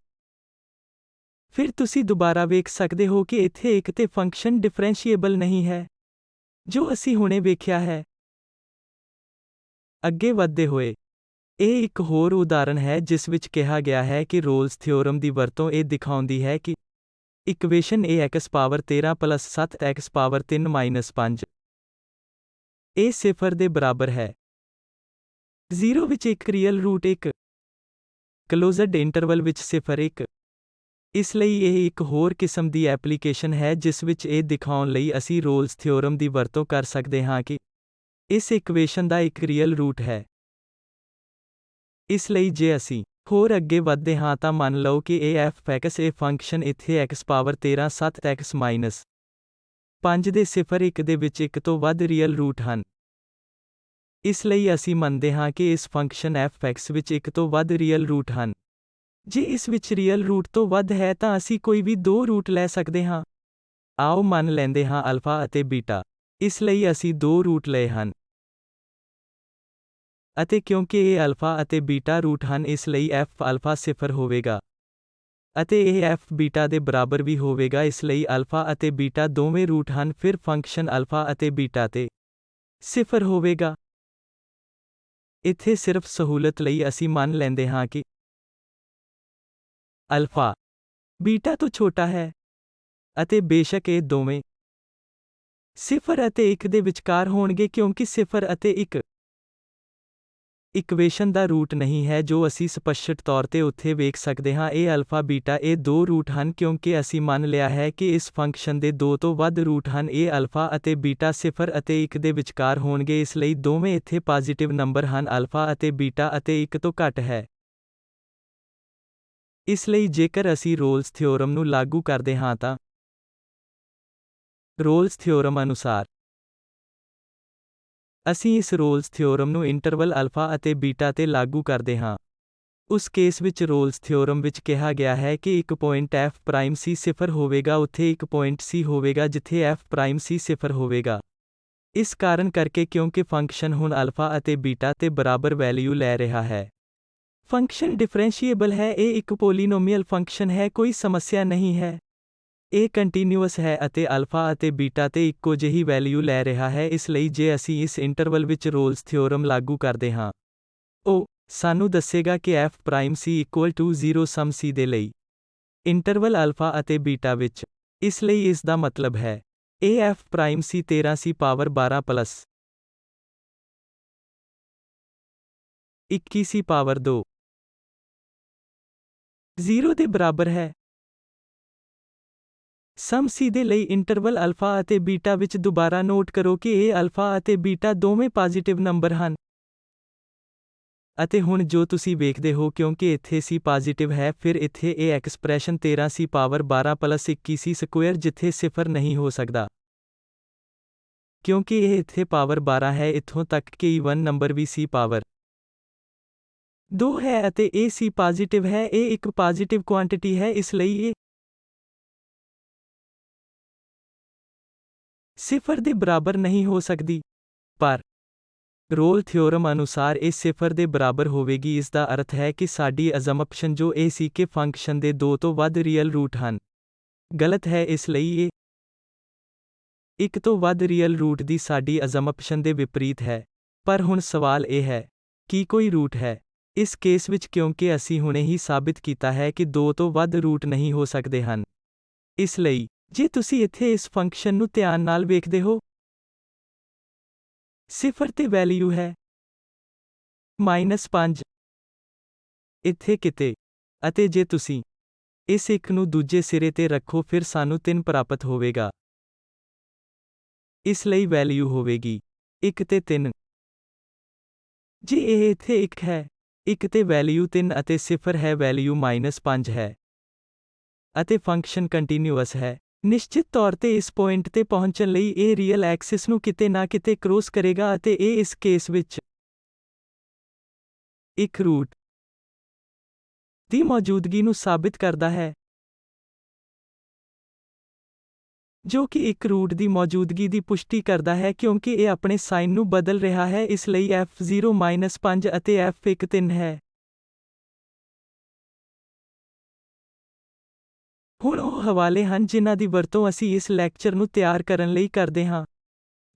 S1: ਫਿਰ ਤੁਸੀਂ ਦੁਬਾਰਾ ਵੇਖ ਸਕਦੇ ਹੋ ਕਿ ਇੱਥੇ 1 ਤੇ ਫੰਕਸ਼ਨ ਡਿਫਰੈਂਸ਼ੀਏਬਲ ਨਹੀਂ ਹੈ, ਜੋ ਅਸੀਂ ਹੁਣੇ ਵੇਖਿਆ ਹੈ। ਅੱਗੇ ਵਧਦੇ ਹੋਏ, ਇਹ ਇੱਕ ਹੋਰ ਉਦਾਹਰਣ ਹੈ ਜਿਸ ਵਿੱਚ ਕਿਹਾ ਗਿਆ ਹੈ ਕਿ ਰੋਲਸ ਥਿਓਰਮ ਦੀ ਵਰਤੋਂ ਇਹ ਦਿਖਾਉਂਦੀ ਹੈ ਕਿ equation ax power 13 plus 7x power 3 minus 5 ਇਹ 0 ਦੇ ਬਰਾਬਰ ਹੈ। 0 ਵਿੱਚ ਇੱਕ ਰੀਅਲ ਰੂਟ 1 ਕਲੋਜ਼ਡ ਇੰਟਰਵਲ ਵਿੱਚ 0 1। ਇਸ ਲਈ ਇਹ ਇੱਕ ਹੋਰ ਕਿਸਮ ਦੀ ਐਪਲੀਕੇਸ਼ਨ ਹੈ ਜਿਸ ਵਿੱਚ ਇਹ ਦਿਖਾਉਣ ਲਈ ਅਸੀਂ ਰੋਲਸ ਥਿਓਰਮ ਦੀ ਵਰਤੋਂ ਕਰ ਸਕਦੇ ਹਾਂ ਕਿ ਇਸ ਇਕੁਏਸ਼ਨ ਦਾ ਇੱਕ ਰੀਅਲ ਰੂਟ ਹੈ। ਇਸ ਲਈ ਜੇ ਅਸੀਂ ਹੋਰ ਅੱਗੇ ਵਧਦੇ ਹਾਂ ਤਾਂ ਮੰਨ ਲਓ ਕਿ ਇਹ f(x) ਇਹ ਫੰਕਸ਼ਨ ਇੱਥੇ x ਪਾਵਰ 13 7x ਮਾਈਨਸ 5 ਦੇ 0 1 ਦੇ ਵਿੱਚ ਇੱਕ ਤੋਂ ਵੱਧ ਰੀਅਲ ਰੂਟ ਹਨ। ਇਸ ਲਈ ਅਸੀਂ ਮੰਨਦੇ ਹਾਂ ਕਿ ਇਸ ਫੰਕਸ਼ਨ f(x) ਵਿੱਚ ਇੱਕ ਤੋਂ ਵੱਧ ਰੀਅਲ ਰੂਟ ਹਨ। ਜੇ ਇਸ ਵਿੱਚ ਰੀਅਲ ਰੂਟ ਤੋਂ ਵੱਧ ਹੈ ਤਾਂ ਅਸੀਂ ਕੋਈ ਵੀ 2 ਰੂਟ ਲੈ ਸਕਦੇ ਹਾਂ। ਆਓ ਮੰਨ ਲੈਂਦੇ ਹਾਂ ਅਲਫਾ ਅਤੇ ਬੀਟਾ। ਇਸ ਲਈ ਅਸੀਂ 2 ਰੂਟ ਲਏ ਹਨ। ਅਤੇ ਕਿਉਂਕਿ ਇਹ ਅਲਫਾ ਅਤੇ ਬੀਟਾ ਰੂਟ ਹਨ ਇਸ ਲਈ f ਅਲਫਾ 0 ਹੋਵੇਗਾ ਅਤੇ ਇਹ f ਬੀਟਾ ਦੇ ਬਰਾਬਰ ਵੀ ਹੋਵੇਗਾ। ਇਸ ਲਈ ਅਲਫਾ ਅਤੇ ਬੀਟਾ ਦੋਵੇਂ ਰੂਟ ਹਨ ਫਿਰ ਫੰਕਸ਼ਨ ਅਲਫਾ ਅਤੇ ਬੀਟਾ ਤੇ 0 ਹੋਵੇਗਾ। ਇੱਥੇ ਸਿਰਫ ਸਹੂਲਤ ਲਈ ਅਸੀਂ ਮੰਨ ਲੈਂਦੇ ਹਾਂ ਕਿ ਅਲਫਾ ਬੀਟਾ ਤੋਂ ਛੋਟਾ ਹੈ ਅਤੇ ਬੇਸ਼ੱਕ ਇਹ ਦੋਵੇਂ 0 ਅਤੇ 1 ਦੇ ਵਿਚਕਾਰ ਹੋਣਗੇ ਕਿਉਂਕਿ 0 ਅਤੇ 1 ਇਕੁਏਸ਼ਨ ਦਾ ਰੂਟ ਨਹੀਂ ਹੈ ਜੋ ਅਸੀਂ ਸਪਸ਼ਟ ਤੌਰ ਤੇ ਉੱਥੇ ਵੇਖ ਸਕਦੇ ਹਾਂ। ਇਹ ਅਲਫਾ ਬੀਟਾ ਇਹ 2 ਰੂਟ ਹਨ ਕਿਉਂਕਿ ਅਸੀਂ ਮੰਨ ਲਿਆ ਹੈ ਕਿ ਇਸ ਫੰਕਸ਼ਨ ਦੇ 2 ਤੋਂ ਵੱਧ ਰੂਟ ਹਨ। ਇਹ ਅਲਫਾ ਅਤੇ ਬੀਟਾ 0 ਅਤੇ 1 ਦੇ ਵਿਚਕਾਰ ਹੋਣਗੇ ਇਸ ਲਈ ਦੋਵੇਂ ਇੱਥੇ ਪੋਜ਼ਿਟਿਵ ਨੰਬਰ ਹਨ ਅਲਫਾ ਅਤੇ ਬੀਟਾ ਅਤੇ 1 ਤੋਂ ਘੱਟ ਹੈ। ਇਸ ਲਈ ਜੇਕਰ ਅਸੀਂ ਰੋਲਸ ਥਿਓਰਮ ਨੂੰ ਲਾਗੂ ਕਰਦੇ ਹਾਂ ਤਾਂ ਰੋਲਸ ਥਿਓਰਮ ਅਨੁਸਾਰ ਅਸੀਂ ਇਸ ਰੋਲਸ ਥਿਓਰਮ ਨੂੰ ਇੰਟਰਵਲ ਅਲਫਾ ਅਤੇ ਬੀਟਾ ਤੇ ਲਾਗੂ ਕਰਦੇ ਹਾਂ। ਉਸ ਕੇਸ ਵਿੱਚ ਰੋਲਸ ਥਿਓਰਮ ਵਿੱਚ ਕਿਹਾ ਗਿਆ ਹੈ ਕਿ ਇੱਕ ਪੁਆਇੰਟ f' c 0 ਹੋਵੇਗਾ ਉੱਥੇ ਇੱਕ ਪੁਆਇੰਟ c ਹੋਵੇਗਾ ਜਿੱਥੇ f' c 0 ਹੋਵੇਗਾ। ਇਸ ਕਾਰਨ ਕਰਕੇ ਕਿਉਂਕਿ ਫੰਕਸ਼ਨ ਹੁਣ ਅਲਫਾ ਅਤੇ ਬੀਟਾ ਤੇ ਬਰਾਬਰ ਵੈਲਿਊ ਲੈ ਰਿਹਾ ਹੈ। ਫੰਕਸ਼ਨ ਡਿਫਰੈਂਸ਼ੀਏਬਲ ਹੈ। ਇਹ ਇੱਕ ਪੋਲੀਨੋਮੀਅਲ ਫੰਕਸ਼ਨ ਹੈ ਕੋਈ ਸਮੱਸਿਆ ਨਹੀਂ ਹੈ। ਇਹ ਕੰਟੀਨਿਊਅਸ ਹੈ ਅਤੇ ਅਲਫਾ ਅਤੇ ਬੀਟਾ ਤੇ ਇੱਕੋ ਜਿਹੀ ਵੈਲਿਊ ਲੈ ਰਿਹਾ ਹੈ। ਇਸ ਲਈ ਜੇ ਅਸੀਂ ਇਸ ਇੰਟਰਵਲ ਵਿੱਚ ਰੋਲਸ ਥਿਓਰਮ ਲਾਗੂ ਕਰਦੇ ਹਾਂ, ਉਹ ਸਾਨੂੰ ਦੱਸੇਗਾ ਕਿ f' c 0 ਸਮ c ਦੇ ਲਈ ਇੰਟਰਵਲ ਅਲਫਾ ਅਤੇ ਬੀਟਾ ਵਿੱਚ। ਇਸ ਲਈ ਇਸ ਦਾ ਮਤਲਬ ਹੈ ਇਹ f' c 13 c power 12 plus 21 ਸੀ ਪਾਵਰ 2 0 ਦੇ ਬਰਾਬਰ ਹੈ। ਸਮ C ਦੇ ਲਈ ਇੰਟਰਵਲ ਅਲਫਾ ਅਤੇ ਬੀਟਾ ਵਿੱਚ ਦੁਬਾਰਾ ਨੋਟ ਕਰੋ ਕਿ ਇਹ ਅਲਫਾ ਅਤੇ ਬੀਟਾ ਦੋਵੇਂ ਪੋਜ਼ਿਟਿਵ ਨੰਬਰ ਹਨ। ਅਤੇ ਹੁਣ ਜੋ ਤੁਸੀਂ ਵੇਖਦੇ ਹੋ ਕਿਉਂਕਿ ਇੱਥੇ C ਪੋਜ਼ਿਟਿਵ ਹੈ ਫਿਰ ਇੱਥੇ ਇਹ ਐਕਸਪ੍ਰੈਸ਼ਨ 13 ਸੀ ਪਾਵਰ 12 ਪਲੱਸ 21 ਸੀ ਸਕੁਏਅਰ ਜਿੱਥੇ ਸਿਫਰ ਨਹੀਂ ਹੋ ਸਕਦਾ। ਕਿਉਂਕਿ ਇਹ ਇੱਥੇ ਪਾਵਰ 12 ਹੈ ਇੱਥੋਂ ਤੱਕ ਕਿ ਈਵਨ ਨੰਬਰ ਵੀ C ਪਾਵਰ 2 ਹੈ ਅਤੇ ਇਹ C ਪੋਜ਼ਿਟਿਵ ਹੈ ਇਹ ਇੱਕ ਪੋਜ਼ਿਟਿਵ ਕੁਆਂਟੀਟੀ ਹੈ ਇਸ ਲਈ ਇਹ ਸਿਫਰ ਦੇ ਬਰਾਬਰ ਨਹੀਂ ਹੋ ਸਕਦੀ। ਪਰ ਰੋਲ ਥਿਓਰਮ ਅਨੁਸਾਰ ਇਹ ਸਿਫਰ ਦੇ ਬਰਾਬਰ ਹੋਵੇਗੀ ਇਸ ਦਾ ਅਰਥ ਹੈ ਕਿ ਸਾਡੀ ਅਜ਼ੰਪਸ਼ਨ ਜੋ ਇਹ ਸੀ ਕਿ ਫੰਕਸ਼ਨ ਦੇ 2 ਤੋਂ ਵੱਧ ਰੀਅਲ ਰੂਟ ਹਨ ਗਲਤ ਹੈ ਇਸ ਲਈ ਇਹ ਇੱਕ ਤੋਂ ਵੱਧ ਰੀਅਲ ਰੂਟ ਦੀ ਸਾਡੀ ਅਜ਼ੰਪਸ਼ਨ ਦੇ ਵਿਪਰੀਤ ਹੈ। ਪਰ ਹੁਣ ਸਵਾਲ ਇਹ ਹੈ ਕਿ ਕੋਈ ਰੂਟ ਹੈ ਇਸ ਕੇਸ ਵਿੱਚ ਕਿਉਂਕਿ ਅਸੀਂ ਹੁਣੇ ਹੀ ਸਾਬਿਤ ਕੀਤਾ ਹੈ ਕਿ 2 ਤੋਂ ਵੱਧ ਰੂਟ ਨਹੀਂ ਹੋ ਸਕਦੇ ਹਨ। ਇਸ ਲਈ ਜੇ ਤੁਸੀਂ ਇੱਥੇ ਇਸ ਫੰਕਸ਼ਨ ਨੂੰ ਧਿਆਨ ਨਾਲ ਵੇਖਦੇ ਹੋ ਸਿਫਰ ਤੇ ਵੈਲਿਊ ਹੈ -5 ਇੱਥੇ ਕਿਤੇ ਅਤੇ ਜੇ ਤੁਸੀਂ ਇਸ ਇੱਕ ਨੂੰ ਦੂਜੇ ਸਿਰੇ ਤੇ ਰੱਖੋ ਫਿਰ ਸਾਨੂੰ 3 ਪ੍ਰਾਪਤ ਹੋਵੇਗਾ। ਇਸ ਲਈ ਵੈਲਿਊ ਹੋਵੇਗੀ 1 ਤੇ 3। ਜੇ ਇਹ ਇੱਥੇ 1 ਹੈ 1 ਤੇ ਵੈਲਿਊ 3 ਅਤੇ ਸਿਫਰ ਹੈ ਵੈਲਿਊ -5 ਹੈ ਅਤੇ ਫੰਕਸ਼ਨ ਕੰਟੀਨਿਊਅਸ ਹੈ। ਨਿਸ਼ਚਿਤ ਤੌਰ ਤੇ ਇਸ ਪੁਆਇੰਟ ਤੇ ਪਹੁੰਚਣ ਲਈ ਇਹ ਰੀਅਲ ਐਕਸਿਸ ਨੂੰ ਕਿਤੇ ਨਾ ਕਿਤੇ ਕ੍ਰੋਸ ਕਰੇਗਾ ਅਤੇ ਇਹ ਇਸ ਕੇਸ ਵਿੱਚ ਇੱਕ ਰੂਟ ਦੀ ਮੌਜੂਦਗੀ ਨੂੰ ਸਾਬਿਤ ਕਰਦਾ ਹੈ ਜੋ ਕਿ ਇੱਕ ਰੂਟ ਦੀ ਮੌਜੂਦਗੀ ਦੀ ਪੁਸ਼ਟੀ ਕਰਦਾ ਹੈ ਕਿਉਂਕਿ ਇਹ ਆਪਣੇ ਸਾਈਨ ਨੂੰ ਬਦਲ ਰਿਹਾ ਹੈ ਇਸ ਲਈ f0-5 ਅਤੇ f1 3 ਹੈ। ਹੁਣ ਉਹ ਹਵਾਲੇ ਹਨ ਜਿਨ੍ਹਾਂ ਦੀ ਵਰਤੋਂ ਅਸੀਂ ਇਸ ਲੈਕਚਰ ਨੂੰ ਤਿਆਰ ਕਰਨ ਲਈ ਕਰਦੇ ਹਾਂ।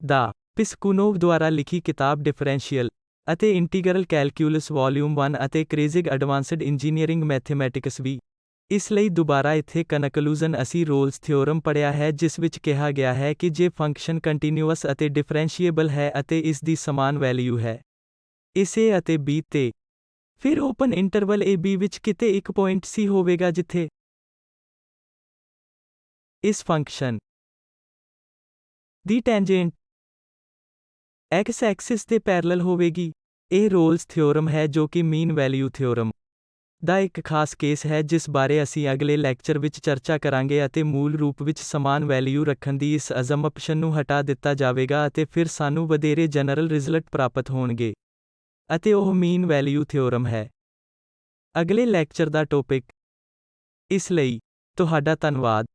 S1: ਦਾ ਪਿਸਕੂਨੋਵ ਦੁਆਰਾ ਲਿਖੀ ਕਿਤਾਬ ਡਿਫਰੈਂਸ਼ੀਅਲ ਅਤੇ ਇੰਟੀਗਰਲ ਕੈਲਕੂਲਸ ਵਾਲੀਅਮ 1 ਅਤੇ ਕ੍ਰੇਜ਼ਿਗ ਐਡਵਾਂਸਡ ਇੰਜੀਨੀਅਰਿੰਗ ਮੈਥਮੈਟਿਕਸ ਵੀ। ਇਸ ਲਈ ਦੁਬਾਰਾ ਇੱਥੇ ਕਨਕਲੂਜ਼ਨ ਅਸੀਂ ਰੋਲਸ ਥਿਓਰਮ ਪੜ੍ਹਿਆ ਹੈ ਜਿਸ ਵਿੱਚ ਕਿਹਾ ਗਿਆ ਹੈ ਕਿ ਜੇ ਫੰਕਸ਼ਨ ਕੰਟੀਨਿਊਅਸ ਅਤੇ ਡਿਫਰੈਂਸ਼ੀਏਬਲ ਹੈ ਅਤੇ ਇਸ ਦੀ ਸਮਾਨ ਵੈਲਿਊ ਹੈ ਇਸ A ਅਤੇ B ਤੇ ਫਿਰ ਓਪਨ ਇੰਟਰਵਲ A B ਵਿੱਚ ਕਿਤੇ ਇੱਕ ਪੁਆਇੰਟ C ਹੋਵੇਗਾ ਜਿੱਥੇ ਇਸ ਫੰਕਸ਼ਨ ਦੀ ਟੈਂਜੈਂਟ x ਐਕਸਿਸ ਦੇ ਪੈਰਲਲ ਹੋਵੇਗੀ। ਇਹ ਰੋਲਸ ਥਿਓਰਮ ਹੈ ਜੋ ਕਿ ਮੀਨ ਵੈਲਿਊ ਥਿਓਰਮ ਦਾ ਇੱਕ ਖਾਸ ਕੇਸ ਹੈ ਜਿਸ ਬਾਰੇ ਅਸੀਂ ਅਗਲੇ ਲੈਕਚਰ ਵਿੱਚ ਚਰਚਾ ਕਰਾਂਗੇ ਅਤੇ ਮੂਲ ਰੂਪ ਵਿੱਚ ਸਮਾਨ ਵੈਲਿਊ ਰੱਖਣ ਦੀ ਇਸ ਅਜ਼ੰਪਸ਼ਨ ਨੂੰ ਹਟਾ ਦਿੱਤਾ ਜਾਵੇਗਾ ਅਤੇ ਫਿਰ ਸਾਨੂੰ ਵਧੇਰੇ ਜਨਰਲ ਰਿਜ਼ਲਟ ਪ੍ਰਾਪਤ ਹੋਣਗੇ ਅਤੇ ਉਹ ਮੀਨ ਵੈਲਿਊ ਥਿਓਰਮ ਹੈ। ਅਗਲੇ ਲੈਕਚਰ ਦਾ ਟੌਪਿਕ। ਇਸ ਲਈ ਤੁਹਾਡਾ ਧੰਨਵਾਦ।